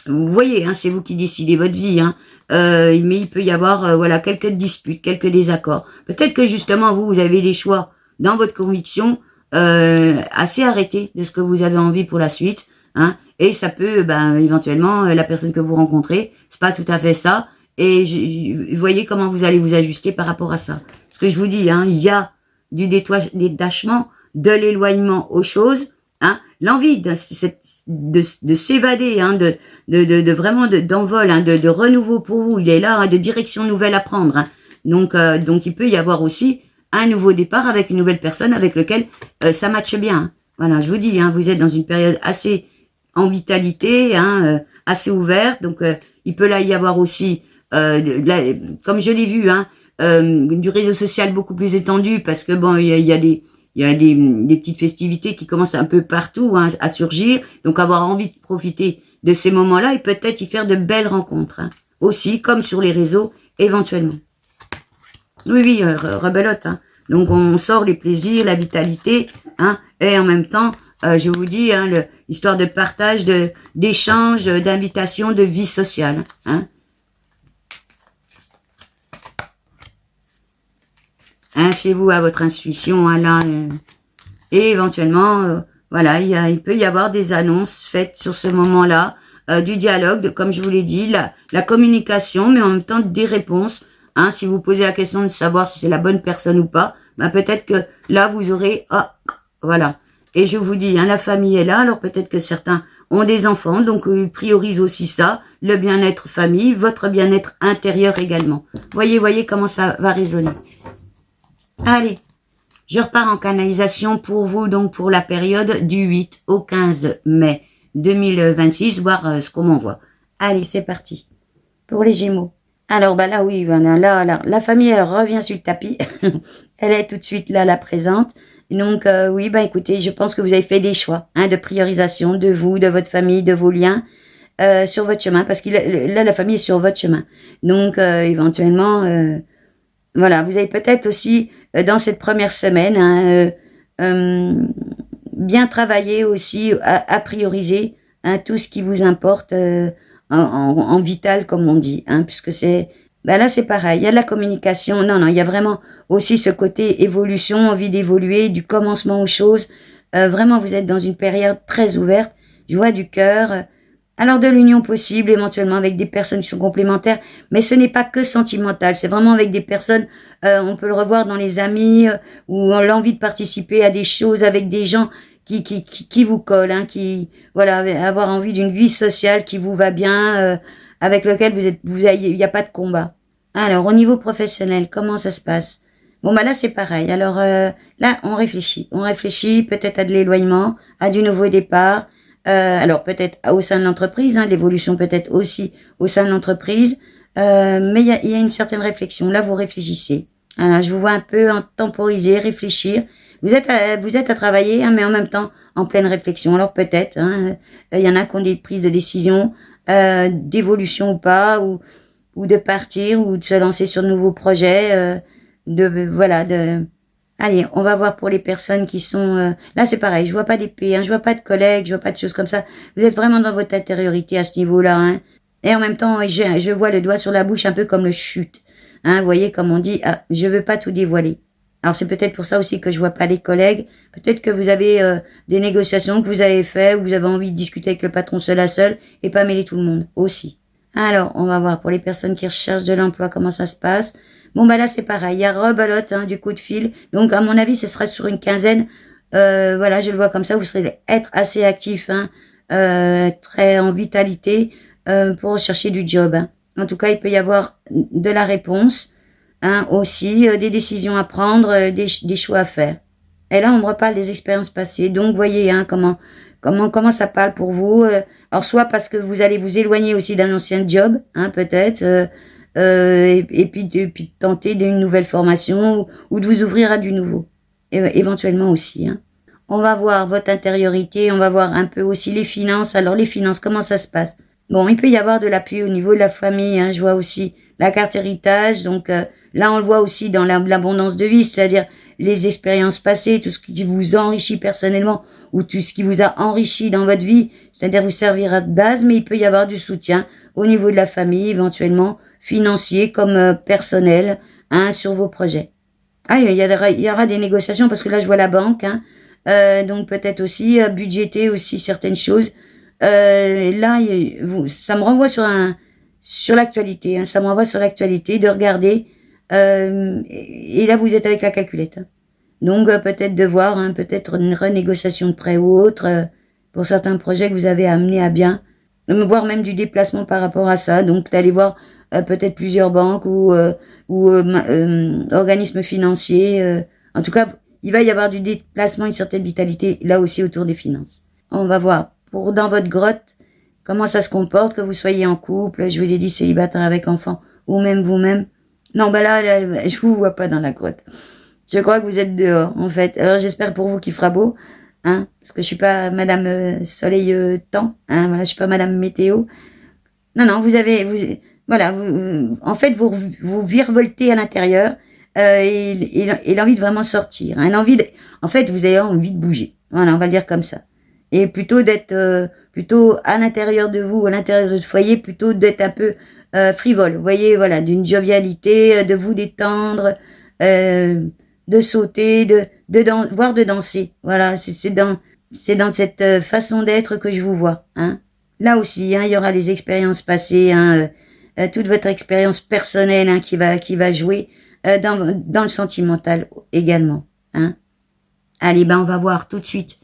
vous voyez, hein, c'est vous qui décidez votre vie, hein, mais il peut y avoir voilà quelques disputes, quelques désaccords. Peut-être que justement vous avez des choix dans votre conviction assez arrêtés de ce que vous avez envie pour la suite. Hein, et ça peut, ben, éventuellement, la personne que vous rencontrez, c'est pas tout à fait ça. Et vous voyez comment vous allez vous ajuster par rapport à ça. Ce que je vous dis, hein, il y a du détachement, de l'éloignement aux choses, hein, l'envie de s'évader, hein, de vraiment d'envol, hein, de renouveau pour vous. Il est là, hein, de direction nouvelle à prendre. Hein. Donc il peut y avoir aussi un nouveau départ avec une nouvelle personne avec lequel ça matche bien. Hein. Voilà, je vous dis, hein, vous êtes dans une période assez en vitalité, hein, assez ouverte. Donc, il peut là y avoir aussi, comme je l'ai vu, hein, du réseau social beaucoup plus étendu, parce que bon, il y a des petites festivités qui commencent un peu partout, hein, à surgir. Donc, avoir envie de profiter de ces moments-là et peut-être y faire de belles rencontres, hein, aussi, comme sur les réseaux, éventuellement. Oui, rebelote. Hein. Donc, on sort les plaisirs, la vitalité, hein, et en même temps, je vous dis, hein, l'histoire de partage, d'échange, d'invitation, de vie sociale. Hein. Hein, fiez-vous à votre intuition, hein, là, et éventuellement, voilà, il peut y avoir des annonces faites sur ce moment-là, du dialogue, comme je vous l'ai dit, la communication, mais en même temps des réponses. Hein, si vous posez la question de savoir si c'est la bonne personne ou pas, ben peut-être que là vous aurez, voilà. Et je vous dis, hein, la famille est là, alors peut-être que certains ont des enfants, donc ils priorisent aussi ça, le bien-être famille, votre bien-être intérieur également. Voyez comment ça va résonner. Allez, je repars en canalisation pour vous, donc pour la période du 8 au 15 mai 2026, voir ce qu'on m'envoie. Allez, c'est parti. Pour les Gémeaux. Alors, bah là, oui, là, la famille, elle revient sur le tapis. Elle est tout de suite là, la présente. Donc, oui, bah écoutez, je pense que vous avez fait des choix, hein, de priorisation de vous, de votre famille, de vos liens, sur votre chemin, parce que là, la famille est sur votre chemin. Donc, éventuellement, voilà, vous avez peut-être aussi, dans cette première semaine, hein, bien travaillé aussi à prioriser, hein, tout ce qui vous importe, en vital, comme on dit, hein, puisque c'est, ben là c'est pareil, il y a de la communication, non, il y a vraiment aussi ce côté évolution, envie d'évoluer, du commencement aux choses, vraiment vous êtes dans une période très ouverte, joie du cœur, alors de l'union possible, éventuellement avec des personnes qui sont complémentaires, mais ce n'est pas que sentimental, c'est vraiment avec des personnes, on peut le revoir dans les amis, ou l'envie de participer à des choses avec des gens qui vous colle, hein, qui, voilà, avoir envie d'une vie sociale qui vous va bien, avec lequel il n'y a pas de combat. Alors, au niveau professionnel, comment ça se passe? Bon, bah là, c'est pareil. Alors, là, on réfléchit peut-être à de l'éloignement, à du nouveau départ, alors peut-être au sein de l'entreprise, hein, l'évolution peut-être aussi au sein de l'entreprise, mais il y a une certaine réflexion. Là, vous réfléchissez. Alors, je vous vois un peu en temporiser, réfléchir. Vous êtes à travailler, hein, mais en même temps en pleine réflexion. Alors peut-être, hein, y en a qui ont des prises de décision, d'évolution ou pas, ou de partir, ou de se lancer sur de nouveaux projets, Allez, on va voir pour les personnes qui sont... Là, c'est pareil, je vois pas d'épée, hein, je vois pas de collègues, je vois pas de choses comme ça. Vous êtes vraiment dans votre intériorité à ce niveau-là. Hein. Et en même temps, je vois le doigt sur la bouche un peu comme le chute. Hein, vous voyez, comme on dit, ah, je veux pas tout dévoiler. Alors c'est peut-être pour ça aussi que je vois pas les collègues. Peut-être que vous avez des négociations que vous avez fait, ou vous avez envie de discuter avec le patron seul à seul et pas mêler tout le monde aussi. Alors, on va voir pour les personnes qui recherchent de l'emploi comment ça se passe. Bon, bah là, c'est pareil. Il y a rebelote, du coup de fil. Donc, à mon avis, ce sera sur une quinzaine. Voilà, je le vois comme ça. Vous serez être assez actif, très en vitalité pour rechercher du job. En tout cas, il peut y avoir de la réponse, aussi des décisions à prendre, des choix à faire. Et là, on me reparle des expériences passées. Donc, voyez, comment ça parle pour vous. Alors, soit parce que vous allez vous éloigner aussi d'un ancien job, peut-être, et puis tenter d'une nouvelle formation ou de vous ouvrir à du nouveau, éventuellement aussi. On va voir votre intériorité, on va voir un peu aussi les finances. Alors, les finances, comment ça se passe? Bon, il peut y avoir de l'appui au niveau de la famille. Je vois aussi la carte héritage. Donc, là, on le voit aussi dans l'abondance de vie, c'est-à-dire les expériences passées, tout ce qui vous enrichit personnellement ou tout ce qui vous a enrichi dans votre vie, c'est-à-dire vous servira de base, mais il peut y avoir du soutien au niveau de la famille, éventuellement financier comme personnel, sur vos projets. Il y aura des négociations parce que là je vois la banque, donc peut-être aussi budgéter aussi certaines choses. Là, ça me renvoie sur l'actualité, ça me renvoie sur l'actualité de regarder. Et là, vous êtes avec la calculette. Donc, peut-être de voir, peut-être une renégociation de prêt ou autre pour certains projets que vous avez amenés à bien. Voire même du déplacement par rapport à ça. Donc, d'aller voir peut-être plusieurs banques ou organismes financiers. En tout cas, il va y avoir du déplacement, une certaine vitalité là aussi autour des finances. On va voir pour dans votre grotte comment ça se comporte, que vous soyez en couple, je vous l'ai dit, célibataire avec enfant ou même vous-même. Non, là, je vous vois pas dans la grotte. Je crois que vous êtes dehors, en fait. Alors, j'espère pour vous qu'il fera beau, parce que je suis pas Madame Soleil Temps, voilà, je suis pas Madame Météo. Non, en fait, vous virevoltez à l'intérieur, et l'envie de vraiment sortir, en fait, vous avez envie de bouger. Voilà, on va le dire comme ça. Et plutôt d'être, plutôt à l'intérieur de vous, à l'intérieur de votre foyer, plutôt d'être un peu frivole. Vous voyez, voilà, d'une jovialité, de vous détendre, de sauter, voire de danser. Voilà, c'est dans cette façon d'être que je vous vois. Là aussi, il y aura les expériences passées, toute votre expérience personnelle qui va jouer dans le sentimental également. Allez, on va voir tout de suite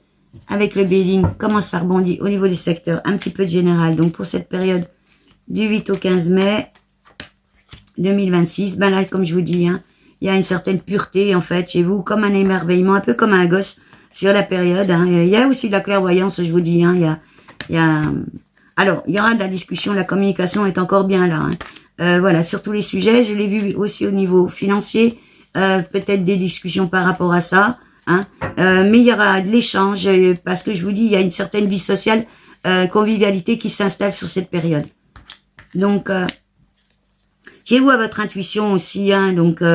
avec le Béline comment ça rebondit au niveau des secteurs, un petit peu de général. Donc pour cette période du 8 au 15 mai 2026, là, comme je vous dis, il y a une certaine pureté, en fait, chez vous, comme un émerveillement, un peu comme un gosse sur la période. Il y a aussi de la clairvoyance, je vous dis. Alors, il y aura de la discussion, la communication est encore bien là. Voilà, sur tous les sujets. Je l'ai vu aussi au niveau financier, peut-être des discussions par rapport à ça. Mais il y aura de l'échange, parce que je vous dis, il y a une certaine vie sociale, convivialité qui s'installe sur cette période. Donc, fiez-vous à votre intuition aussi, donc oui,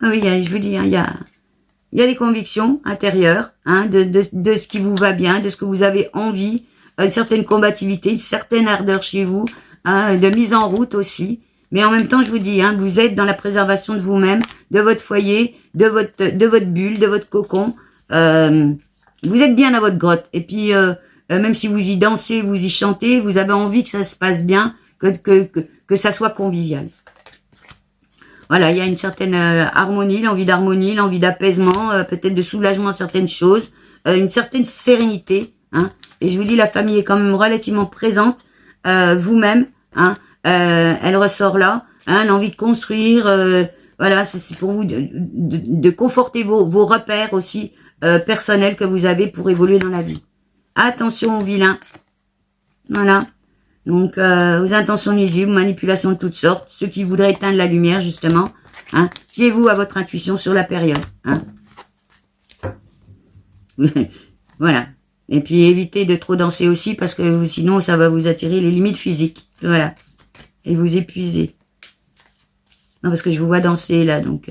je vous dis, il y a des convictions intérieures, de ce qui vous va bien, de ce que vous avez envie, une certaine combativité, une certaine ardeur chez vous, de mise en route aussi. Mais en même temps, je vous dis, vous êtes dans la préservation de vous-même, de votre foyer, de votre bulle, de votre cocon. Vous êtes bien dans votre grotte. Et puis, même si vous y dansez, vous y chantez, vous avez envie que ça se passe bien, que ça soit convivial. Voilà, il y a une certaine harmonie, l'envie d'apaisement, peut-être de soulagement à certaines choses, une certaine sérénité. Et je vous dis, la famille est quand même relativement présente, vous-même. Elle ressort là, l'envie de construire. Voilà, c'est pour vous de conforter vos repères aussi personnels que vous avez pour évoluer dans la vie. Attention aux vilains. Voilà. Donc, aux intentions nuisibles, manipulations de toutes sortes, ceux qui voudraient éteindre la lumière, justement. Fiez-vous à votre intuition sur la période. Voilà. Et puis, évitez de trop danser aussi, parce que sinon, ça va vous attirer les limites physiques. Voilà. Et vous épuiser. Non, parce que je vous vois danser, là, donc...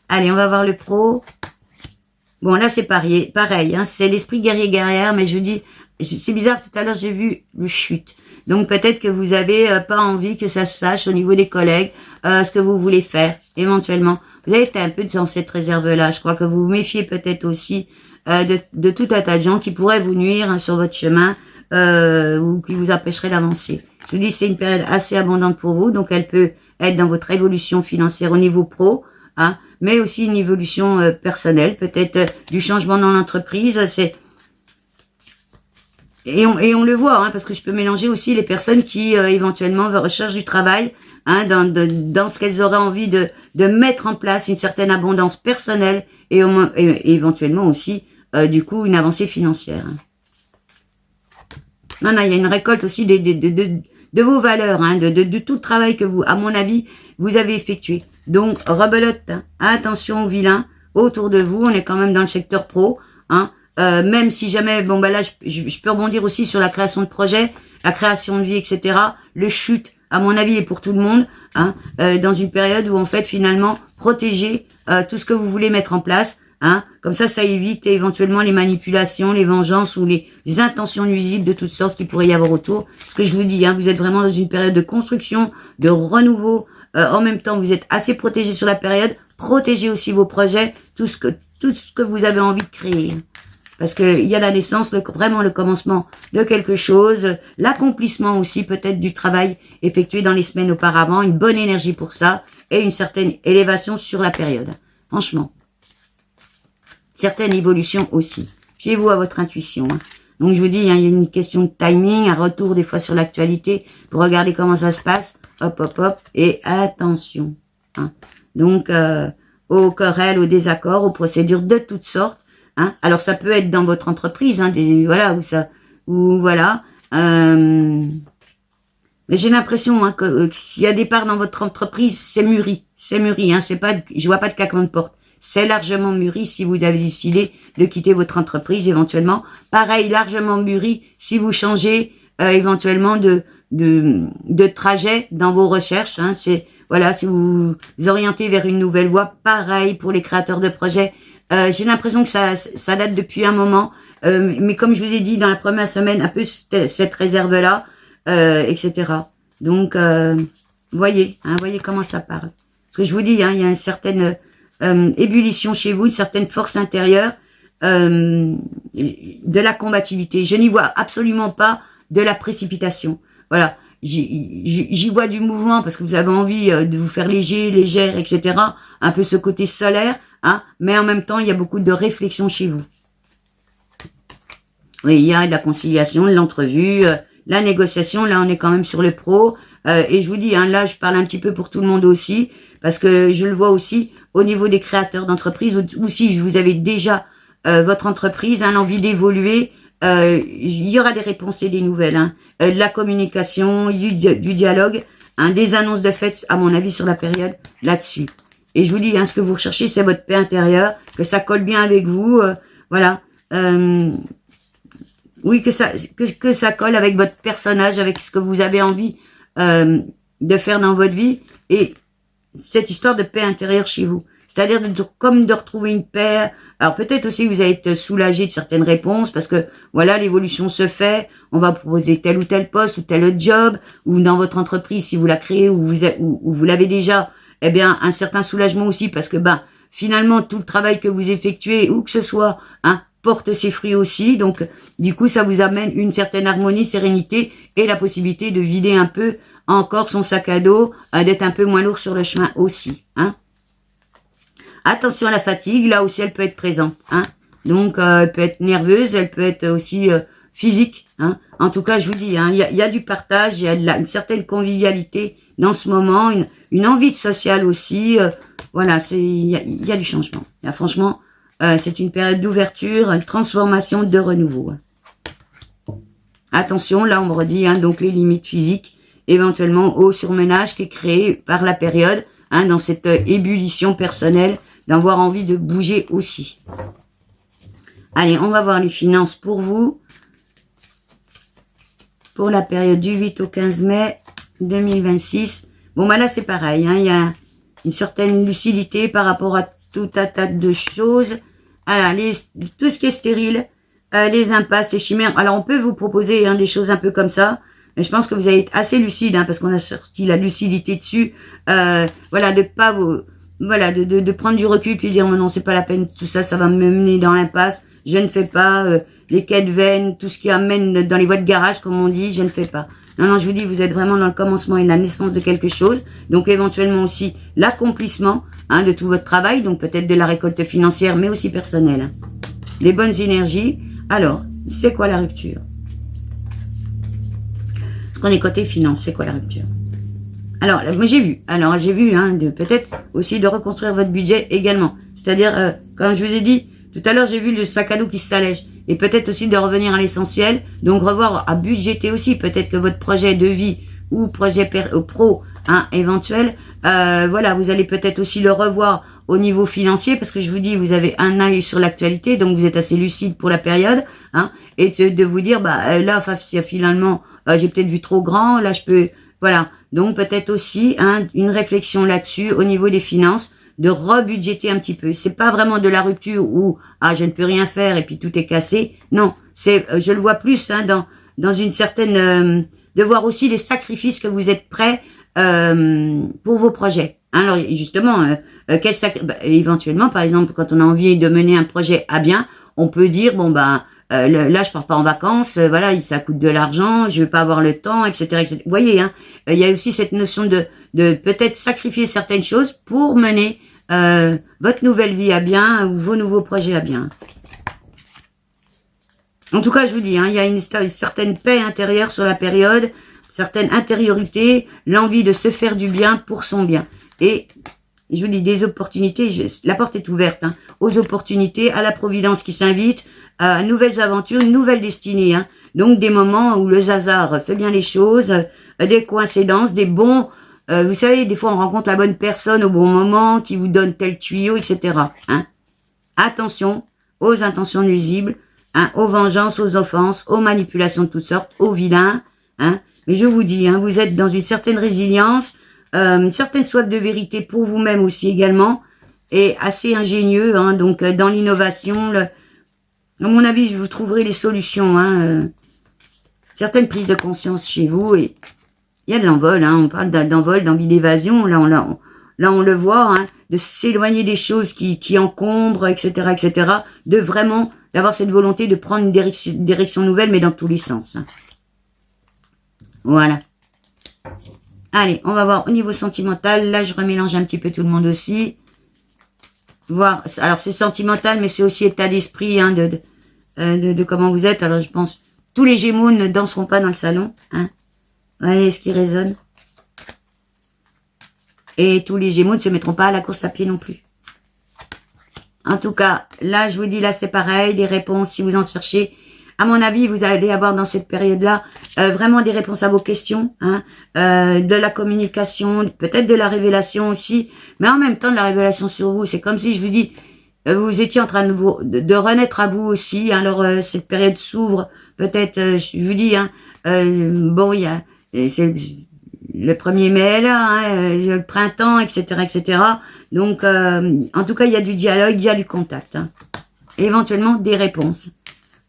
Allez, on va voir le pro. Bon, là, c'est pareil, c'est l'esprit guerrier-guerrière, mais je vous dis... C'est bizarre, tout à l'heure, j'ai vu le chute. Donc peut-être que vous avez pas envie que ça se sache au niveau des collègues ce que vous voulez faire éventuellement. Vous avez été un peu dans cette réserve-là. Je crois que vous vous méfiez peut-être aussi de tout un tas de gens qui pourraient vous nuire sur votre chemin ou qui vous empêcheraient d'avancer. Je vous dis, c'est une période assez abondante pour vous, donc elle peut être dans votre évolution financière au niveau pro, hein, mais aussi une évolution personnelle, peut-être du changement dans l'entreprise. Et on le voit, hein, parce que je peux mélanger aussi les personnes qui éventuellement recherchent du travail, hein, dans ce qu'elles auraient envie de mettre en place une certaine abondance personnelle et éventuellement aussi du coup une avancée financière. Hein. Non, il y a une récolte aussi de vos valeurs, hein, de tout le travail que vous, à mon avis, vous avez effectué. Donc, rebelote, hein, attention aux vilains autour de vous. On est quand même dans le secteur pro, hein. Même si jamais, bon là, je peux rebondir aussi sur la création de projets, la création de vie, etc. Le chute, à mon avis, est pour tout le monde, hein, dans une période où en fait, finalement, protégez tout ce que vous voulez mettre en place. Hein, comme ça évite éventuellement les manipulations, les vengeances ou les intentions nuisibles de toutes sortes qu'il pourrait y avoir autour. Ce que je vous dis, hein, vous êtes vraiment dans une période de construction, de renouveau. En même temps, vous êtes assez protégé sur la période. Protégez aussi vos projets, tout ce que vous avez envie de créer. Parce que il y a la naissance, vraiment le commencement de quelque chose, l'accomplissement aussi peut-être du travail effectué dans les semaines auparavant, une bonne énergie pour ça et une certaine élévation sur la période. Franchement. Certaines évolutions aussi. Fiez-vous à votre intuition. Hein. Donc je vous dis, hein, il y a une question de timing, un retour des fois sur l'actualité pour regarder comment ça se passe. Hop, hop, hop. Et attention. Hein. Donc aux querelles, aux désaccords, aux procédures de toutes sortes. Hein. Alors ça peut être dans votre entreprise, hein, voilà. Mais j'ai l'impression hein, que s'il y a des parts dans votre entreprise, c'est mûri. Hein. C'est pas, je vois pas de claquement de porte. C'est largement mûri si vous avez décidé de quitter votre entreprise éventuellement. Pareil, largement mûri si vous changez éventuellement de trajet dans vos recherches. Hein. C'est voilà, si vous vous orientez vers une nouvelle voie. Pareil pour les créateurs de projets. J'ai l'impression que ça date depuis un moment. Mais comme je vous ai dit dans la première semaine, un peu cette réserve-là, etc. Donc, voyez comment ça parle. Parce que je vous dis, hein, il y a une certaine ébullition chez vous, une certaine force intérieure, de la combativité. Je n'y vois absolument pas de la précipitation. Voilà, j'y vois du mouvement parce que vous avez envie de vous faire légère, etc. Un peu ce côté solaire, hein, mais en même temps, il y a beaucoup de réflexion chez vous. Oui, il y a de la conciliation, de l'entrevue, la négociation. Là, on est quand même sur le pro. Et je vous dis, hein, là, je parle un petit peu pour tout le monde aussi, parce que je le vois aussi au niveau des créateurs d'entreprise, ou si vous avez déjà votre entreprise, hein, l'envie d'évoluer, il y aura des réponses et des nouvelles, hein, de la communication, du dialogue, hein, des annonces de fête, à mon avis, sur la période là-dessus. Et je vous dis, hein, ce que vous recherchez, c'est votre paix intérieure, que ça colle bien avec vous, voilà. Oui, que ça colle avec votre personnage, avec ce que vous avez envie de faire dans votre vie, et cette histoire de paix intérieure chez vous. C'est-à-dire comme de retrouver une paix. Alors peut-être aussi vous allez être soulagé de certaines réponses parce que voilà, l'évolution se fait. On va proposer tel ou tel poste ou tel autre job, ou dans votre entreprise si vous la créez ou vous l'avez déjà, eh bien un certain soulagement aussi parce que finalement tout le travail que vous effectuez où que ce soit, hein, porte ses fruits aussi. Donc du coup ça vous amène une certaine harmonie, sérénité et la possibilité de vider un peu encore son sac à dos, d'être un peu moins lourd sur le chemin aussi, hein. Attention à la fatigue, là aussi elle peut être présente, hein. Donc elle peut être nerveuse, elle peut être aussi physique, hein. En tout cas, je vous dis, hein, il y a du partage, il y a une certaine convivialité dans ce moment, une envie de social aussi. Voilà, il y a du changement. Là, franchement, c'est une période d'ouverture, de transformation, de renouveau. Attention, là on me redit, hein, donc les limites physiques, éventuellement au surmenage qui est créé par la période, hein, dans cette ébullition personnelle, d'avoir envie de bouger aussi. Allez, on va voir les finances pour vous. Pour la période du 8 au 15 mai 2026. Bon, là, c'est pareil. Hein, il y a une certaine lucidité par rapport à tout un tas de choses. Voilà, tout ce qui est stérile, les impasses, les chimères. Alors, on peut vous proposer, hein, des choses un peu comme ça. Mais je pense que vous allez être assez lucide, hein, parce qu'on a sorti la lucidité dessus. Voilà, de pas vous, voilà, de prendre du recul puis dire non, c'est pas la peine, tout ça, ça va me mener dans l'impasse. Je ne fais pas les quêtes vaines, tout ce qui amène dans les voies de garage, comme on dit, je ne fais pas. Non, non, je vous dis, vous êtes vraiment dans le commencement et la naissance de quelque chose. Donc éventuellement aussi l'accomplissement de tout votre travail, donc peut-être de la récolte financière, mais aussi personnelle. Hein. Les bonnes énergies. Alors, c'est quoi la rupture? Parce qu'on est côté finance, c'est quoi la rupture? Alors, moi j'ai vu, de peut-être aussi de reconstruire votre budget également. C'est-à-dire, comme je vous ai dit, tout à l'heure j'ai vu le sac à dos qui s'allège. Et peut-être aussi de revenir à l'essentiel, donc revoir à budgéter aussi. Peut-être que votre projet de vie ou projet pro éventuel, voilà, vous allez peut-être aussi le revoir au niveau financier, parce que je vous dis, vous avez un œil sur l'actualité, donc vous êtes assez lucide pour la période, et de vous dire, là, finalement, j'ai peut-être vu trop grand, là je peux, voilà. Donc peut-être aussi une réflexion là-dessus au niveau des finances, de rebudgéter un petit peu. C'est pas vraiment de la rupture où je ne peux rien faire et puis tout est cassé. Non, c'est je le vois plus dans une certaine de voir aussi les sacrifices que vous êtes prêts pour vos projets. Alors justement, éventuellement, par exemple, quand on a envie de mener un projet à bien, on peut dire là je pars pas en vacances, voilà, ça coûte de l'argent, je vais pas avoir le temps, etc., etc. Vous voyez, il y a aussi cette notion de peut-être sacrifier certaines choses pour mener votre nouvelle vie à bien ou vos nouveaux projets à bien. En tout cas, je vous dis, il y a une certaine paix intérieure sur la période, certaine intériorité, l'envie de se faire du bien pour son bien. Et je vous dis, des opportunités, la porte est ouverte aux opportunités, à la providence qui s'invite, à nouvelles aventures, une nouvelle destinée. Donc des moments où le hasard fait bien les choses, des coïncidences, des bons... vous savez, des fois on rencontre la bonne personne au bon moment, qui vous donne tel tuyau, etc. Attention aux intentions nuisibles, aux vengeances, aux offenses, aux manipulations de toutes sortes, aux vilains. Mais je vous dis, vous êtes dans une certaine résilience, une certaine soif de vérité pour vous-même aussi également, et assez ingénieux, donc dans l'innovation, à mon avis, vous trouverez les solutions, certaines prises de conscience chez vous, et il y a de l'envol, on parle d'envol, d'envie d'évasion, là on le voit, de s'éloigner des choses qui encombrent, etc., etc., de vraiment, d'avoir cette volonté de prendre une direction nouvelle, mais dans tous les sens. Voilà. Allez, on va voir au niveau sentimental. Là, je remélange un petit peu tout le monde aussi. Voir. Alors, c'est sentimental, mais c'est aussi état d'esprit de comment vous êtes. Alors, je pense tous les Gémeaux ne danseront pas dans le salon. Vous voyez ce qui résonne. Et tous les Gémeaux ne se mettront pas à la course à pied non plus. En tout cas, là, je vous dis, là, c'est pareil. Des réponses, si vous en cherchez. À mon avis, vous allez avoir dans cette période-là vraiment des réponses à vos questions, de la communication, peut-être de la révélation aussi, mais en même temps de la révélation sur vous. C'est comme si je vous dis, vous étiez en train de renaître à vous aussi. Alors cette période s'ouvre, peut-être, je vous dis, il y a c'est le 1er mai là, le printemps, etc., etc. Donc, en tout cas, il y a du dialogue, il y a du contact, éventuellement des réponses.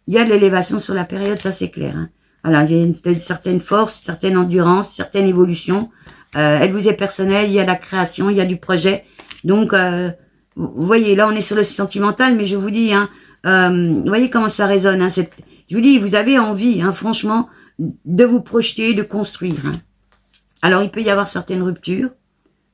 Il y a de l'élévation sur la période, ça c'est clair. Voilà, il y a une certaine force, une certaine endurance, une certaine évolution. Elle vous est personnelle, il y a la création, il y a du projet. Donc, vous voyez, là on est sur le sentimental, mais je vous dis, vous voyez comment ça résonne. Je vous dis, vous avez envie, franchement, de vous projeter, de construire. Alors, il peut y avoir certaines ruptures.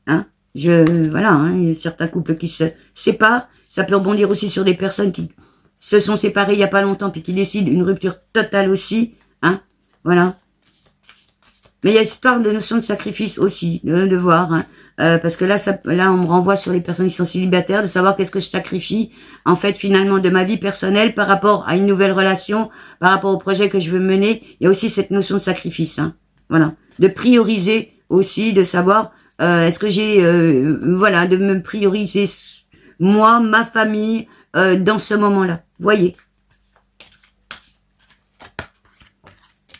Voilà, il y a certains couples qui se séparent. Ça peut rebondir aussi sur des personnes qui se sont séparés il n'y a pas longtemps, puis qui décident une rupture totale aussi, voilà. Mais il y a une histoire de notion de sacrifice aussi, de voir, parce que là, on me renvoie sur les personnes qui sont célibataires, de savoir qu'est-ce que je sacrifie, en fait, finalement, de ma vie personnelle par rapport à une nouvelle relation, par rapport au projet que je veux mener. Il y a aussi cette notion de sacrifice, voilà. De prioriser aussi, de savoir, est-ce que j'ai, voilà, de me prioriser moi, ma famille, dans ce moment-là. Voyez.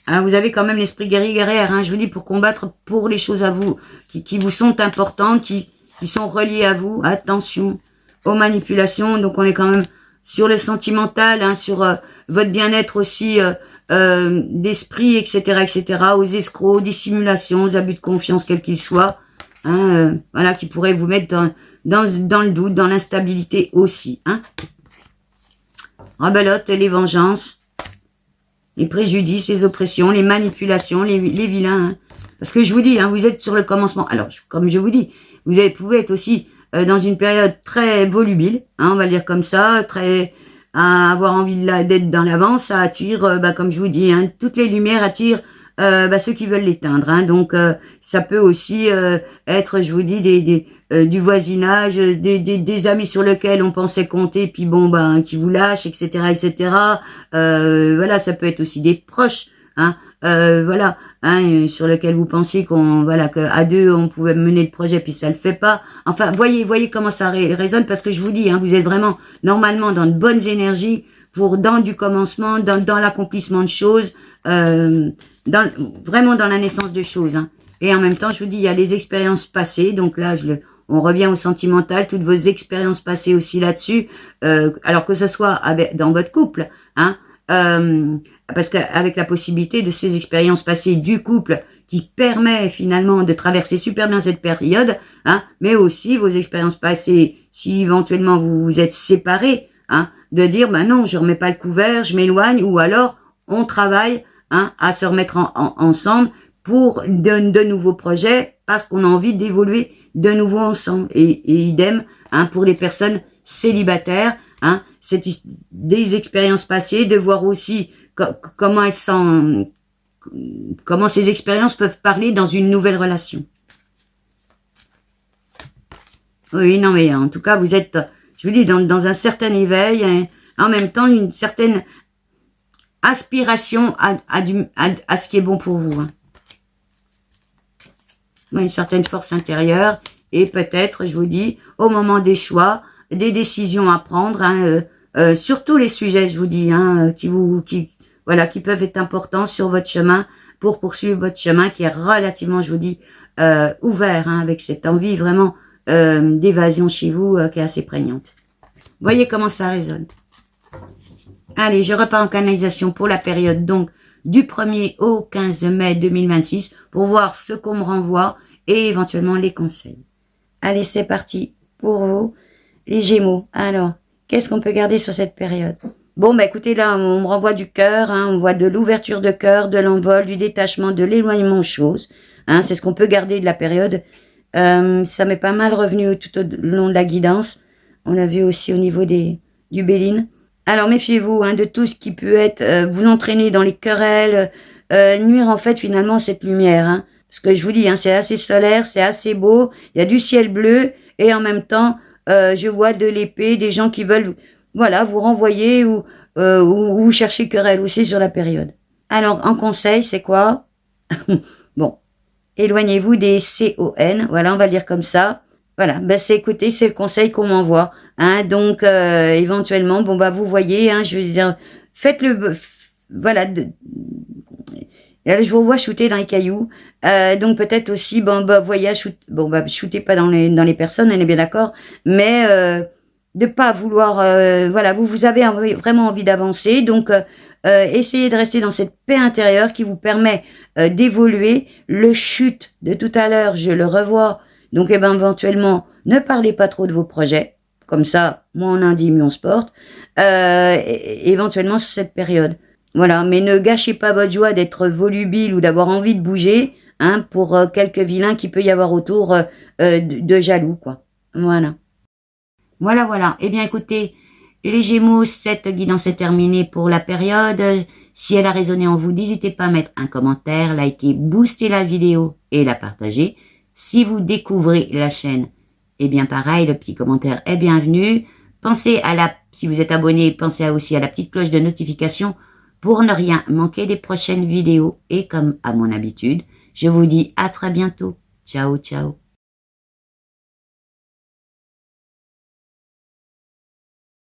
Alors, vous avez quand même l'esprit guerrière, je vous dis, pour combattre pour les choses à vous, qui vous sont importantes, qui sont reliées à vous. Attention aux manipulations. Donc, on est quand même sur le sentimental, sur votre bien-être aussi d'esprit, etc., aux escrocs, aux dissimulations, aux abus de confiance, quels qu'ils soient, hein, voilà, qui pourraient vous mettre dans le doute, dans l'instabilité aussi, hein. Rebelote, les vengeances, les préjudices, les oppressions, les manipulations, les vilains, hein. Parce que je vous dis, hein, vous êtes sur le commencement. Alors, comme je vous dis, vous pouvez être aussi dans une période très volubile, hein, on va le dire comme ça, très avoir envie d'être dans l'avant, ça attire, comme je vous dis, hein, toutes les lumières attirent ceux qui veulent l'éteindre, hein. Donc ça peut aussi être, je vous dis, du voisinage, des amis sur lesquels on pensait compter, puis bon qui vous lâchent, etc. Voilà, ça peut être aussi des proches, hein. Voilà, hein, sur lequel vous pensiez qu'à deux on pouvait mener le projet, puis ça le fait pas. Enfin, voyez comment ça résonne, parce que je vous dis, hein, vous êtes vraiment normalement dans de bonnes énergies dans du commencement, dans l'accomplissement de choses, vraiment dans la naissance de choses, hein. Et en même temps, je vous dis, il y a les expériences passées, donc là, on revient au sentimental, toutes vos expériences passées aussi là-dessus, alors que ce soit dans votre couple, hein. Parce qu'avec la possibilité de ces expériences passées du couple qui permet finalement de traverser super bien cette période, hein, mais aussi vos expériences passées, si éventuellement vous vous êtes séparés, hein, de dire non, je remets pas le couvert, je m'éloigne, ou alors on travaille, hein, à se remettre ensemble pour de nouveaux projets, parce qu'on a envie d'évoluer de nouveau ensemble. Et idem, hein, pour les personnes célibataires, hein, des expériences passées, de voir aussi comment ces expériences peuvent parler dans une nouvelle relation. Oui, non, mais en tout cas, vous êtes, je vous dis, dans un certain éveil, hein, en même temps, une certaine aspiration à ce qui est bon pour vous, hein. Une certaine force intérieure, et peut-être, je vous dis, au moment des choix, des décisions à prendre, hein, sur tous les sujets, je vous dis, hein, qui peuvent être importants sur votre chemin, pour poursuivre votre chemin, qui est relativement, je vous dis, ouvert, hein, avec cette envie vraiment d'évasion chez vous, qui est assez prégnante. Voyez comment ça résonne. Allez, je repars en canalisation pour la période donc du 1er au 15 mai 2026 pour voir ce qu'on me renvoie et éventuellement les conseils. Allez, c'est parti pour vous, les Gémeaux. Alors, qu'est-ce qu'on peut garder sur cette période? Bon, écoutez, là, on me renvoie du cœur, hein, on voit de l'ouverture de cœur, de l'envol, du détachement, de l'éloignement aux choses. Hein, c'est ce qu'on peut garder de la période. Ça m'est pas mal revenu tout au long de la guidance. On l'a vu aussi au niveau du Béline. Alors, méfiez-vous, hein, de tout ce qui peut être vous entraîner dans les querelles, nuire en fait finalement cette lumière, hein. Parce que je vous dis, hein, c'est assez solaire, c'est assez beau, il y a du ciel bleu, et en même temps, je vois de l'épée, des gens qui veulent, vous renvoyer ou chercher querelle aussi sur la période. Alors, en conseil, c'est quoi? Bon, éloignez-vous des CON, voilà, on va le dire comme ça. Voilà, c'est le conseil qu'on m'envoie, hein. Donc, éventuellement, vous voyez, hein, je veux dire, faites-le, voilà, là, je vous vois shooter dans les cailloux, donc peut-être aussi, voyez, shootez pas dans les personnes, on est bien d'accord, mais de pas vouloir, vous avez vraiment envie d'avancer, donc essayez de rester dans cette paix intérieure qui vous permet d'évoluer. Le chute de tout à l'heure, je le revois, donc éventuellement, ne parlez pas trop de vos projets, comme ça, moins on indie, mieux on se porte, éventuellement sur cette période. Voilà, mais ne gâchez pas votre joie d'être volubile ou d'avoir envie de bouger, hein, pour quelques vilains qu'il peut y avoir autour de jaloux, quoi. Voilà. Voilà. Eh bien, écoutez, les Gémeaux, cette guidance est terminée pour la période. Si elle a résonné en vous, n'hésitez pas à mettre un commentaire, liker, booster la vidéo et la partager. Si vous découvrez la chaîne, eh bien pareil, le petit commentaire est bienvenu. Si vous êtes abonné, pensez aussi à la petite cloche de notification pour ne rien manquer des prochaines vidéos. Et comme à mon habitude, je vous dis à très bientôt. Ciao, ciao.